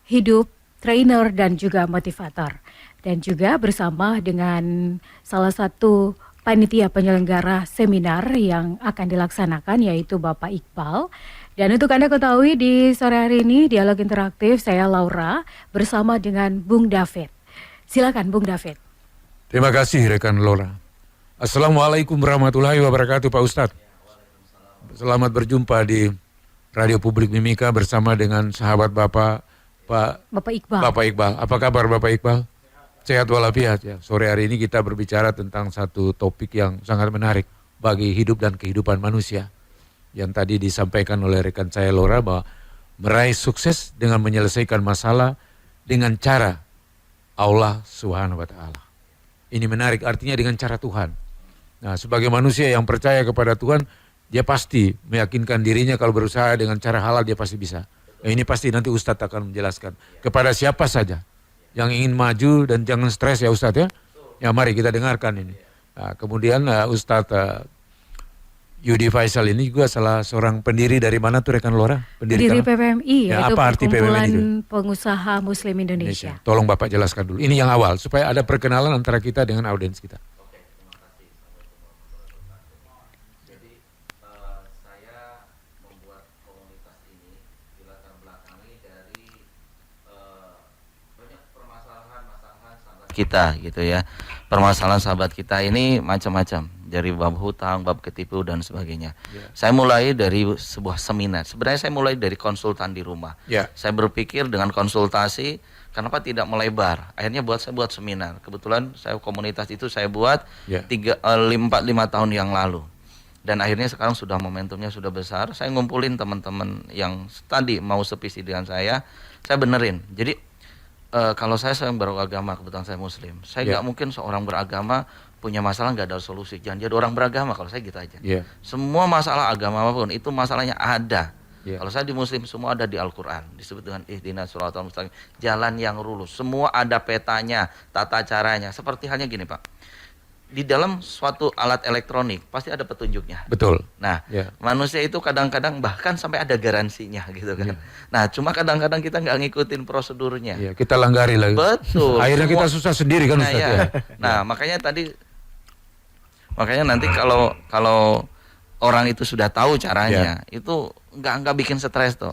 hidup, trainer, dan juga motivator. Dan juga bersama dengan salah satu panitia penyelenggara seminar yang akan dilaksanakan, yaitu Bapak Iqbal. Dan untuk Anda ketahui di sore hari ini, dialog interaktif saya Laura bersama dengan Bung David. Silakan Bung David. Terima kasih rekan Laura. Assalamualaikum warahmatullahi wabarakatuh Pak Ustadz. Selamat berjumpa di Radio Publik Mimika bersama dengan sahabat Bapak Iqbal. Bapak Iqbal. Apa kabar Bapak Iqbal? Sehat walafiat ya. Sore hari ini kita berbicara tentang satu topik yang sangat menarik bagi hidup dan kehidupan manusia. Yang tadi disampaikan oleh rekan saya Laura bahwa meraih sukses dengan menyelesaikan masalah dengan cara Allah Subhanahu wa Ta'ala. Ini menarik, artinya dengan cara Tuhan. Nah, sebagai manusia yang percaya kepada Tuhan, dia pasti meyakinkan dirinya kalau berusaha dengan cara halal dia pasti bisa. Nah, ini pasti nanti Ustadz akan menjelaskan kepada siapa saja yang ingin maju dan jangan stres ya Ustadz ya. Ya mari kita dengarkan ini. Nah, kemudian Ustadz Yudi Faisal ini juga salah seorang pendiri dari mana tuh rekan Laura? Pendiri PPMI, ya, yaitu apa arti Perkumpulan PPMI itu? Pengusaha Muslim Indonesia. Tolong Bapak jelaskan dulu. Ini yang awal supaya ada perkenalan antara kita dengan audiens kita. Jadi saya membuat komunitas ini dilatar belakangi dari banyak permasalahan kita gitu ya. Permasalahan sahabat kita ini macam-macam, dari bab hutang, bab ketipu dan sebagainya. Saya mulai dari sebuah seminar. Sebenarnya saya mulai dari konsultan di rumah. Saya berpikir dengan konsultasi, kenapa tidak melebar? Akhirnya saya buat seminar. Kebetulan saya komunitas itu saya buat 4-5 tahun yang lalu. Dan akhirnya sekarang sudah momentumnya sudah besar. Saya ngumpulin teman-teman yang tadi mau sevisi dengan saya benerin. Jadi kalau saya beragama, kebetulan saya Muslim. Saya nggak mungkin seorang beragama punya masalah nggak ada solusi. Jangan jadi orang beragama, kalau saya gitu aja. Semua masalah agama apapun itu masalahnya ada. Kalau saya di Muslim semua ada di Al-Quran. Disebut dengan ihdinas shiratal mustaqim, jalan yang lurus. Semua ada petanya, tata caranya. Seperti halnya gini Pak, di dalam suatu alat elektronik pasti ada petunjuknya. Betul. Nah, manusia itu kadang-kadang bahkan sampai ada garansinya gitu kan. Nah, cuma kadang-kadang kita nggak ngikutin prosedurnya. Kita langgari lagi. Betul. Akhirnya kita susah sendiri kan Ustaz ya. Nah, makanya nanti kalau orang itu sudah tahu caranya, itu nggak bikin stres tuh.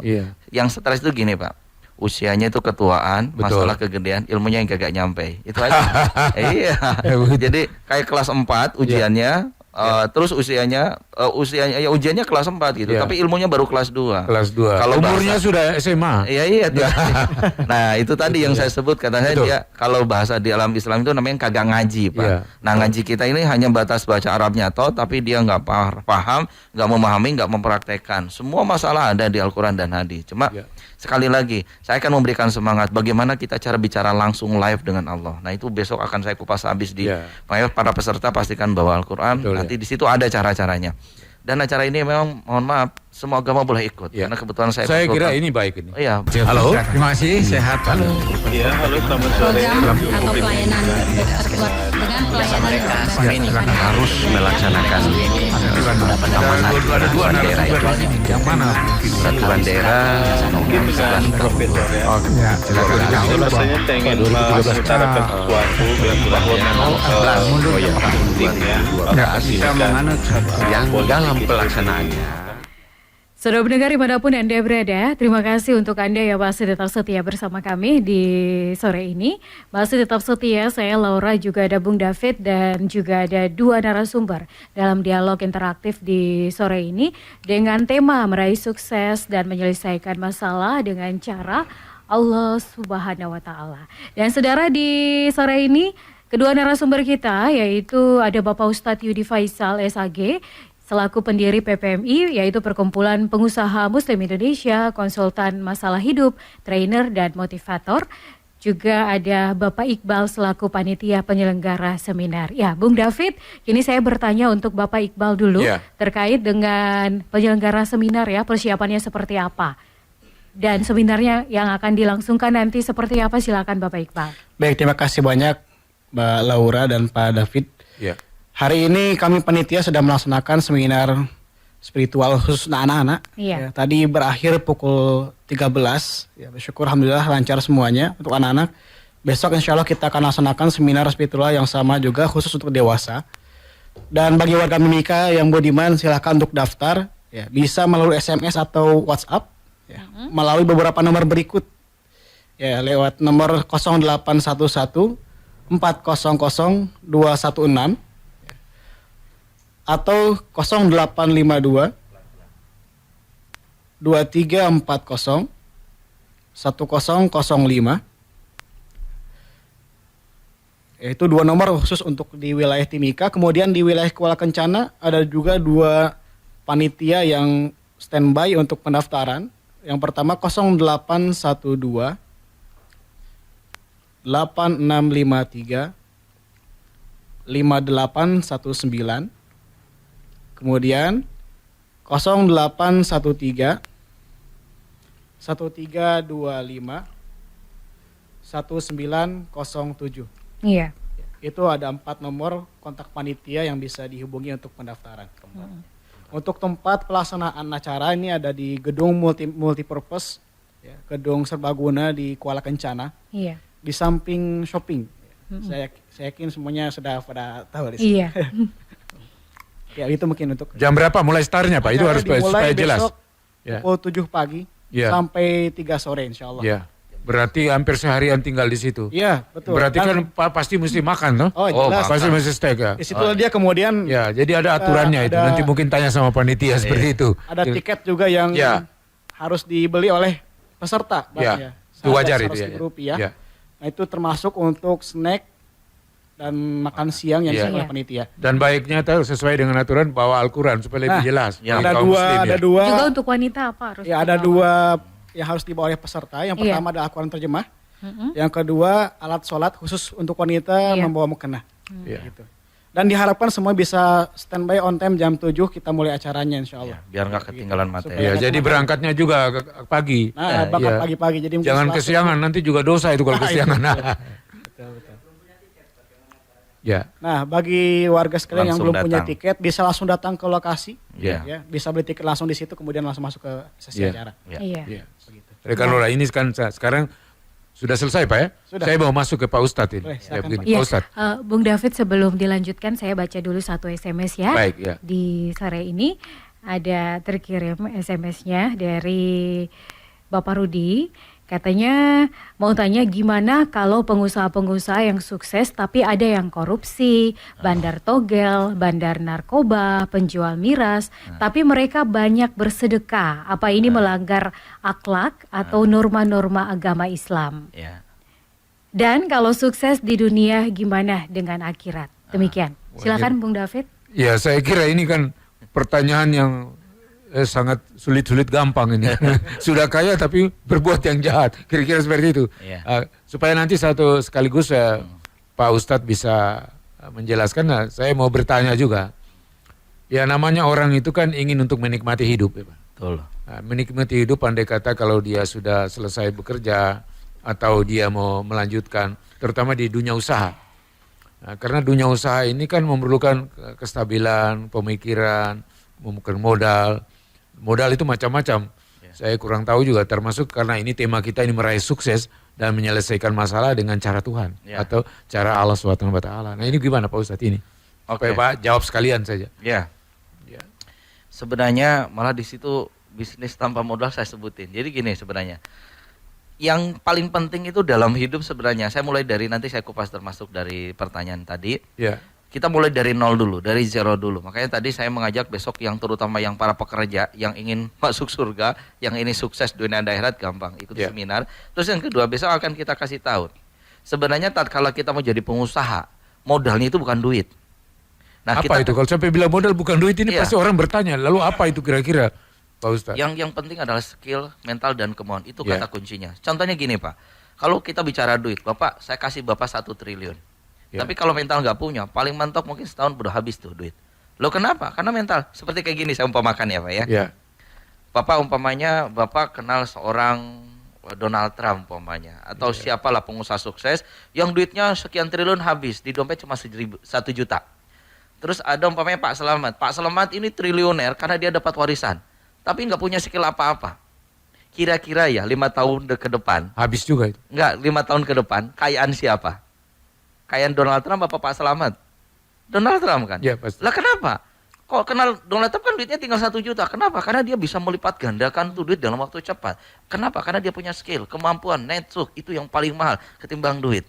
Yang stres itu gini Pak. Usianya itu ketuaan, masalah kegedean, ilmunya yang gak nyampe. Itu aja. Iya. Jadi kayak kelas 4 ujiannya, terus ujiannya kelas 4 gitu, tapi ilmunya baru kelas 2. Kelas 2. Kalau umurnya sudah SMA. Iya. Nah, itu tadi yang saya sebut, katanya dia kalau bahasa di alam Islam itu namanya kagak ngaji, Pak. Nah, ngaji kita ini hanya batas baca Arabnya tapi dia nggak paham, nggak memahami, nggak mempraktekkan. Semua masalah ada di Al-Quran dan hadis. Cuma sekali lagi, saya akan memberikan semangat bagaimana kita cara bicara langsung live dengan Allah. Nah, itu besok akan saya kupas habis makanya para peserta pastikan bawa Al-Quran. Nanti di situ ada cara-caranya. Dan acara ini memang mohon maaf semua agama boleh ikut Ya. karena kebetulan saya kira konsultan. ini baik ini. Oh, iya. Halo. Terima kasih, sehat. Halo. Iya, halo selamat sore. program atau pelayanan terkuat dengan pelayanan mereka berbasis pada harus melaksanakan amanat bendera itu. Yang mana? Satu bendera, Mungkin dengan Profesor ya. Itu rasanya saya ingin mengutarakan sesuatu bahwa memang pentingnya kita menganut yang dalam pelaksanaannya. Saudara pendengar dimanapun Anda berada, terima kasih untuk Anda yang masih tetap setia bersama kami di sore ini. Masih tetap setia, saya Laura, juga ada Bung David dan juga ada dua narasumber dalam dialog interaktif di sore ini dengan tema meraih sukses dan menyelesaikan masalah dengan cara Allah Subhanahu wa Ta'ala. Dan saudara, di sore ini kedua narasumber kita yaitu ada Bapak Ustadz Yudi Faisal SAG selaku pendiri PPMI, yaitu Perkumpulan Pengusaha Muslim Indonesia, konsultan masalah hidup, trainer dan motivator. Juga ada Bapak Iqbal selaku panitia penyelenggara seminar. Ya, Bung David, kini saya bertanya untuk Bapak Iqbal dulu terkait dengan penyelenggara seminar ya, persiapannya seperti apa? Dan seminarnya yang akan dilangsungkan nanti seperti apa? Silakan Bapak Iqbal. Baik, terima kasih banyak Mbak Laura dan Pak David. Ya. Hari ini kami panitia sedang melaksanakan seminar spiritual khusus anak-anak. Iya. Ya, tadi berakhir pukul 13. Ya, bersyukur alhamdulillah lancar semuanya untuk anak-anak. Besok insya Allah kita akan laksanakan seminar spiritual yang sama juga khusus untuk dewasa. Dan bagi warga Mimika yang budiman silahkan untuk daftar. Ya, bisa melalui SMS atau WhatsApp. Ya, melalui beberapa nomor berikut. Ya, lewat nomor 0811 400 216 atau 0852 2340 1005. Itu dua nomor khusus untuk di wilayah Timika. Kemudian di wilayah Kuala Kencana ada juga dua panitia yang standby untuk pendaftaran. Yang pertama 0812 8653 5819. Kemudian 0813 1325 1907. Iya. Itu ada 4 nomor kontak panitia yang bisa dihubungi untuk pendaftaran. Untuk tempat pelaksanaan acara ini ada di gedung multipurpose, ya, gedung serbaguna di Kuala Kencana. Iya. Di samping shopping. Saya yakin semuanya sudah pada tahu di sini. Iya. Ya, itu mungkin untuk Jam berapa mulai startnya Pak? Itu harus supaya jelas. Besok Ya. pukul 7 pagi sampai 3 sore insya Allah. Ya. Berarti hampir seharian tinggal di situ. Iya, betul. Berarti kan pasti mesti makan toh? Oh, jelas. Pasti mesti steak ya. Di situ dia kemudian Ya, jadi ada aturannya itu. ada- Nanti mungkin tanya sama panitia seperti itu. ada tiket juga yang harus dibeli oleh peserta. Ya. Bang, Itu wajar itu ya. Rupiah. Ya. Nah, itu termasuk untuk snack dan makan siang yang Iya. disediakan oleh panitia. Dan baiknya tahu sesuai dengan aturan bawa Al-Quran supaya lebih jelas. Ya, bagi ada kaum dua, muslim, ada ya. dua. Juga untuk wanita apa harus? Ya, ada dibawa? 2 yang harus dibawa oleh peserta. Yang Iya. pertama adalah Al-Quran terjemah. Yang kedua alat sholat khusus untuk wanita membawa mukena. Iya. Gitu. Dan diharapkan semua bisa standby on time jam 7 kita mulai acaranya insya Allah. Biar nggak ketinggalan materi. Ya, jadi berangkatnya juga pagi. Nah, Iya. bakal pagi-pagi. Jadi mungkin Jangan Selasa- kesiangan, nanti juga dosa itu kalau kesiangan. Betul. Ya. Nah, bagi warga sekalian yang Langsung belum punya datang. tiket bisa langsung datang ke lokasi. Iya. Ya, bisa beli tiket langsung di situ kemudian langsung masuk ke sesi Iya. acara. Iya. Iya. Rekan Lola, ini kan sekarang sudah selesai Pak ya? Sudah. Saya mau masuk ke Pak Ustadz ini. Boleh, Ya, silakan, begini, Iya, Pak Ustadz. Bung David, sebelum dilanjutkan saya baca dulu satu SMS ya. Baik, ya. Di sore ini ada terkirim SMS-nya dari Bapak Rudi. Katanya mau tanya gimana kalau pengusaha-pengusaha yang sukses tapi ada yang korupsi, bandar togel, bandar narkoba, penjual miras, tapi mereka banyak bersedekah. Apa ini melanggar akhlak atau norma-norma agama Islam? Ya. Dan kalau sukses di dunia gimana dengan akhirat? Demikian. Silakan Bung David. Ya, saya kira ini kan pertanyaan yang sangat sulit-sulit gampang ini. Sudah kaya tapi berbuat yang jahat. Kira-kira seperti itu. Iya. Supaya nanti sekaligus Pak Ustadz bisa menjelaskan. Nah, saya mau bertanya juga. Ya namanya orang itu kan ingin untuk menikmati hidup ya Pak. Betul. Nah, menikmati hidup andai kata kalau dia sudah selesai bekerja atau dia mau melanjutkan, terutama di dunia usaha. Nah, karena dunia usaha ini kan memerlukan kestabilan, pemikiran, memerlukan modal. Modal itu macam-macam. Saya kurang tahu juga, termasuk karena ini tema kita ini meraih sukses dan menyelesaikan masalah dengan cara Tuhan atau cara Allah SWT. Nah ini gimana Pak Ustadz ini? Supaya Pak jawab sekalian saja. Ya. Sebenarnya malah di situ bisnis tanpa modal saya sebutin. Jadi gini sebenarnya, yang paling penting itu dalam hidup sebenarnya, saya mulai dari nanti saya kupas termasuk dari pertanyaan tadi. Ya. Kita mulai dari nol dulu, dari zero dulu. Makanya tadi saya mengajak besok yang terutama yang para pekerja yang ingin masuk surga, yang ini sukses dunia dan akhirat gampang ikut seminar. Terus yang kedua besok akan kita kasih tahu. Sebenarnya tatkala kita mau jadi pengusaha, modalnya itu bukan duit. Nah, apa itu? Kalau sampai bilang modal bukan duit ini pasti orang bertanya, lalu apa itu kira-kira Pak Ustadz? Yang penting adalah skill, mental dan kemauan. Itu kata kuncinya. Contohnya gini Pak, kalau kita bicara duit, Bapak saya kasih Bapak 1 triliun. Tapi kalau mental nggak punya, paling mentok mungkin setahun udah habis tuh duit. Loh kenapa? Karena mental. Seperti kayak gini saya umpamakan ya Pak ya. Bapak umpamanya Bapak kenal seorang Donald Trump umpamanya. Atau siapalah pengusaha sukses yang duitnya sekian triliun habis. Di dompet cuma 1 juta. Terus ada umpamanya Pak Selamat. Pak Selamat ini triliuner karena dia dapat warisan. Tapi nggak punya skill apa-apa. Kira-kira ya 5 tahun ke depan. Habis juga itu? Enggak, 5 tahun ke depan kayaan siapa? Kayaan Donald Trump apa Pak Selamat? Donald Trump kan? Ya, pasti. Lah kenapa? Kok kenal Donald Trump kan duitnya tinggal 1 juta. Kenapa? Karena dia bisa melipat gandakan tuh duit dalam waktu cepat. Kenapa? Karena dia punya skill, kemampuan, network. Itu yang paling mahal ketimbang duit.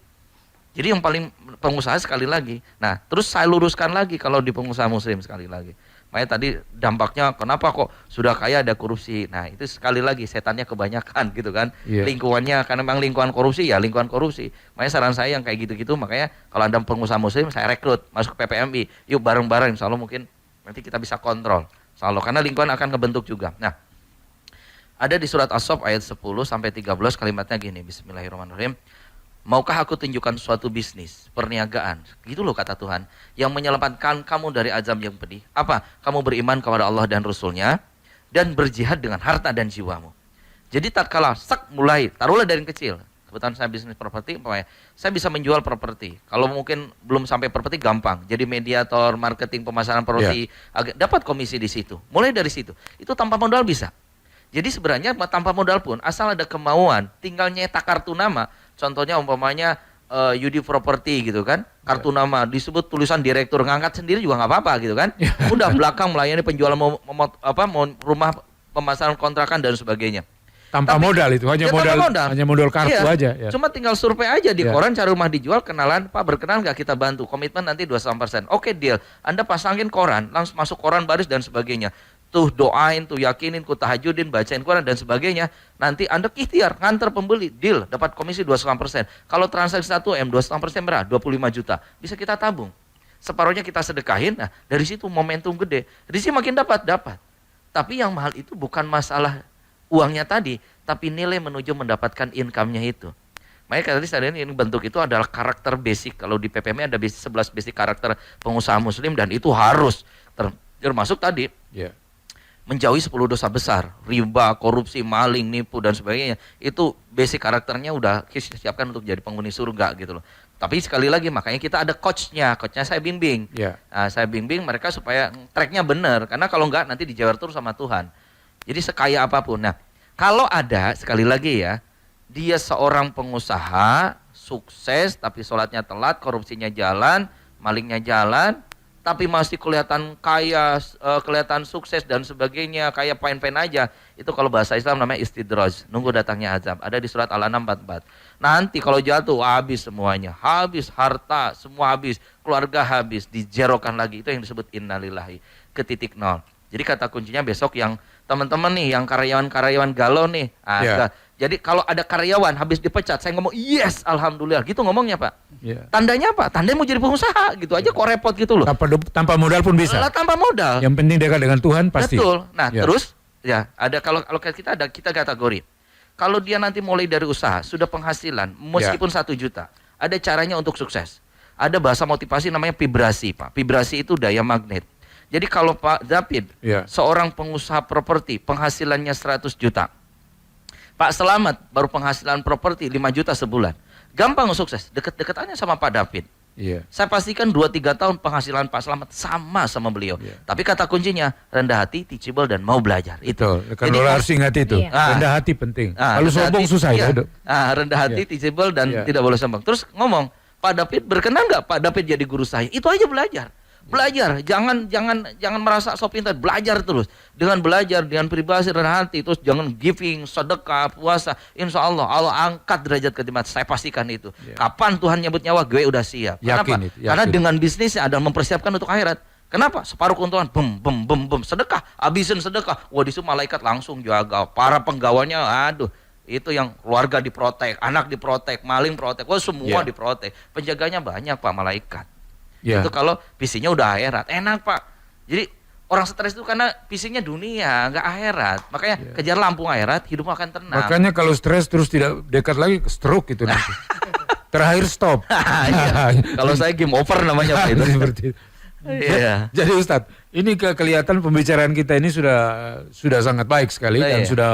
Jadi yang paling pengusaha sekali lagi. Nah terus saya luruskan lagi kalau di pengusaha muslim sekali lagi. Makanya tadi dampaknya kenapa kok sudah kaya ada korupsi. Nah itu sekali lagi setannya kebanyakan gitu kan. Lingkungannya karena memang lingkungan korupsi ya lingkungan korupsi. Makanya saran saya yang kayak gitu-gitu makanya kalau Anda pengusaha muslim saya rekrut masuk ke PPMI. Yuk bareng-bareng insya Allah mungkin nanti kita bisa kontrol. Insya Allah karena lingkungan akan kebentuk juga. Nah ada di surat As-Saff ayat 10 sampai 13 kalimatnya gini. Bismillahirrahmanirrahim. Maukah aku tunjukkan suatu bisnis, perniagaan, gitu loh kata Tuhan, yang menyelamatkan kamu dari azab yang pedih. Apa? Kamu beriman kepada Allah dan Rasul-Nya, dan berjihad dengan harta dan jiwamu. Jadi tatkala mulai, taruhlah dari kecil. Kebetulan saya bisnis properti, saya bisa menjual properti. Kalau mungkin belum sampai properti gampang. Jadi mediator, marketing, pemasaran properti, dapat komisi di situ. Mulai dari situ. Itu tanpa modal bisa. Jadi sebenarnya tanpa modal pun, asal ada kemauan, tinggal nyetak kartu nama. Contohnya umpamanya Yudi Property gitu kan, kartu nama disebut tulisan direktur, ngangkat sendiri juga nggak apa-apa gitu kan. Udah belakang melayani penjualan mau rumah, pemasaran kontrakan dan sebagainya. Tanpa modal itu, hanya modal kartu aja. Ya. Cuma tinggal survei aja di koran, cari rumah dijual, kenalan, Pak berkenan nggak kita bantu, komitmen nanti 29%. Oke deal, Anda pasangin koran, langsung masuk koran baris dan sebagainya. Tuh doain, tuh yakinin, ku tahajudin, bacain Quran dan sebagainya. Nanti Anda ikhtiar, nganter pembeli, deal, dapat komisi 29%. Kalau transaksi 1M, 29% berapa? 25 juta. Bisa kita tabung. Separuhnya kita sedekahin, nah dari situ momentum gede. Di sini makin dapat. Tapi yang mahal itu bukan masalah uangnya tadi, tapi nilai menuju mendapatkan income-nya itu. Makanya tadi saya ini bentuk itu adalah karakter basic. Kalau di PPMI ada 11 basic karakter pengusaha muslim dan itu harus termasuk tadi. Menjauhi 10 dosa besar, riba, korupsi, maling, nipu dan sebagainya. Itu basic karakternya udah siapkan untuk jadi penghuni surga gitu loh. Tapi sekali lagi makanya kita ada coachnya saya bimbing. Nah, saya bimbing mereka supaya tracknya benar. Karena kalau enggak nanti dijawab terus sama Tuhan. Jadi sekaya apapun. Nah kalau ada sekali lagi ya, dia seorang pengusaha sukses tapi sholatnya telat, korupsinya jalan, malingnya jalan, tapi masih kelihatan kaya, kelihatan sukses dan sebagainya, kayak pain-pain aja. Itu kalau bahasa Islam namanya istidraj, nunggu datangnya azab. Ada di surat Al-An'am 44. Nanti kalau jatuh habis semuanya, habis harta, semua habis, keluarga habis, dijerokan lagi. Itu yang disebut innalillahi, ke titik nol. Jadi kata kuncinya besok yang teman-teman nih, yang karyawan-karyawan galau nih. Jadi kalau ada karyawan habis dipecat, saya ngomong yes, alhamdulillah. Gitu ngomongnya Pak. Tandanya apa? Tandanya mau jadi pengusaha gitu aja, kok repot gitu loh. Tanpa modal pun bisa. Tanpa modal. Yang penting dekat dengan Tuhan pasti. Betul. Nah terus ya ada kalau kita kategori. Kalau dia nanti mulai dari usaha, sudah penghasilan meskipun 1 juta, ada caranya untuk sukses. Ada bahasa motivasi namanya vibrasi Pak. Vibrasi itu daya magnet. Jadi kalau Pak David, Ya. seorang pengusaha properti, penghasilannya 100 juta. Pak Selamat baru penghasilan properti 5 juta sebulan. Gampang sukses, deket-deketannya sama Pak David. Iya. Saya pastikan 2-3 tahun penghasilan Pak Selamat sama beliau. Tapi kata kuncinya, rendah hati, teachable, dan mau belajar. Itu. Betul. Kan lo harus ingat itu. Iya. Rendah hati penting. Kalau rendah sombong hati, susah iya. ya. Rendah hati, teachable, dan Iya. tidak boleh sombong. Terus ngomong, Pak David berkenan nggak Pak David jadi guru saya? Itu aja belajar. Belajar, jangan merasa sok pintar, belajar terus. Dengan belajar, dengan pribadi rendah hati, terus jangan giving, sedekah, puasa. Insya Allah angkat derajat ketimpangan. Saya pastikan itu. Kapan Tuhan nyebut nyawa, gue udah siap. Yakin Kenapa? itu, yakin. Karena dengan bisnisnya ada mempersiapkan untuk akhirat. Kenapa? Separuh keuntungan, sedekah, habisin sedekah. Wah, disitu malaikat langsung jaga. Para penggawanya, aduh. Itu yang keluarga diprotek, anak diprotek, maling protek, wah semua diprotek. Penjaganya banyak Pak, malaikat. Ya. Itu kalau visinya udah akhirat, enak Pak. Jadi orang stres itu karena visinya dunia, nggak akhirat. Makanya kejar lampu akhirat, hidup akan tenang. Makanya kalau stres terus tidak dekat lagi, stroke itu nanti. Terakhir stop. Iya. Kalau saya game over namanya Pak itu. Seperti itu. Iya. Jadi Ustadz, ini kelihatan pembicaraan kita ini sudah sangat baik sekali dan Iya. sudah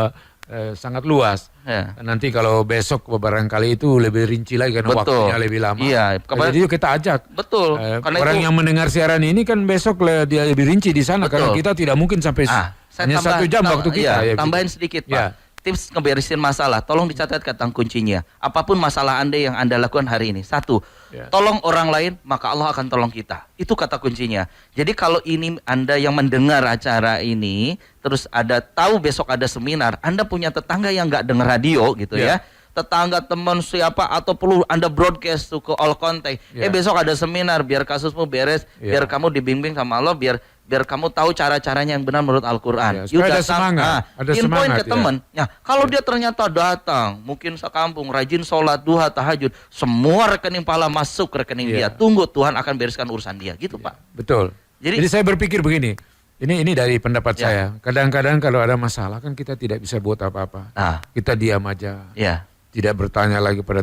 sangat luas. Ya. Nanti kalau besok barangkali itu lebih rinci lagi karena Betul. waktunya lebih lama. Iya. Jadi yuk kita ajak. Betul. Karena Orang itu- yang mendengar siaran ini kan besok dia lebih rinci di sana karena Betul. kita tidak mungkin sampai Saya hanya 1 jam waktu kita. Iya, ya, tambahin gitu. sedikit Pak. Ya. Tips ngeberesin masalah, tolong dicatat kata kuncinya. Apapun masalah Anda yang Anda lakukan hari ini. 1, tolong orang lain, maka Allah akan tolong kita. Itu kata kuncinya. Jadi kalau ini Anda yang mendengar acara ini, terus tahu besok ada seminar, Anda punya tetangga yang nggak dengar radio gitu ya. Tetangga, teman, siapa, atau perlu Anda broadcast tuh ke all contact. Besok ada seminar, biar kasusmu beres, biar kamu dibimbing sama Allah, biar kamu tahu cara-caranya yang benar menurut Al-Quran. Supaya ada semangat, Infoin ke ya. teman. Nah, kalau dia ternyata datang, mungkin sekampung, rajin sholat, duha, tahajud, semua rekening pahala masuk ke rekening dia. Tunggu, Tuhan akan bereskan urusan dia. Gitu Pak. Betul. Jadi saya berpikir begini. Ini dari pendapat saya. Kadang-kadang kalau ada masalah kan kita tidak bisa buat apa-apa. Kita diam aja. Tidak bertanya lagi pada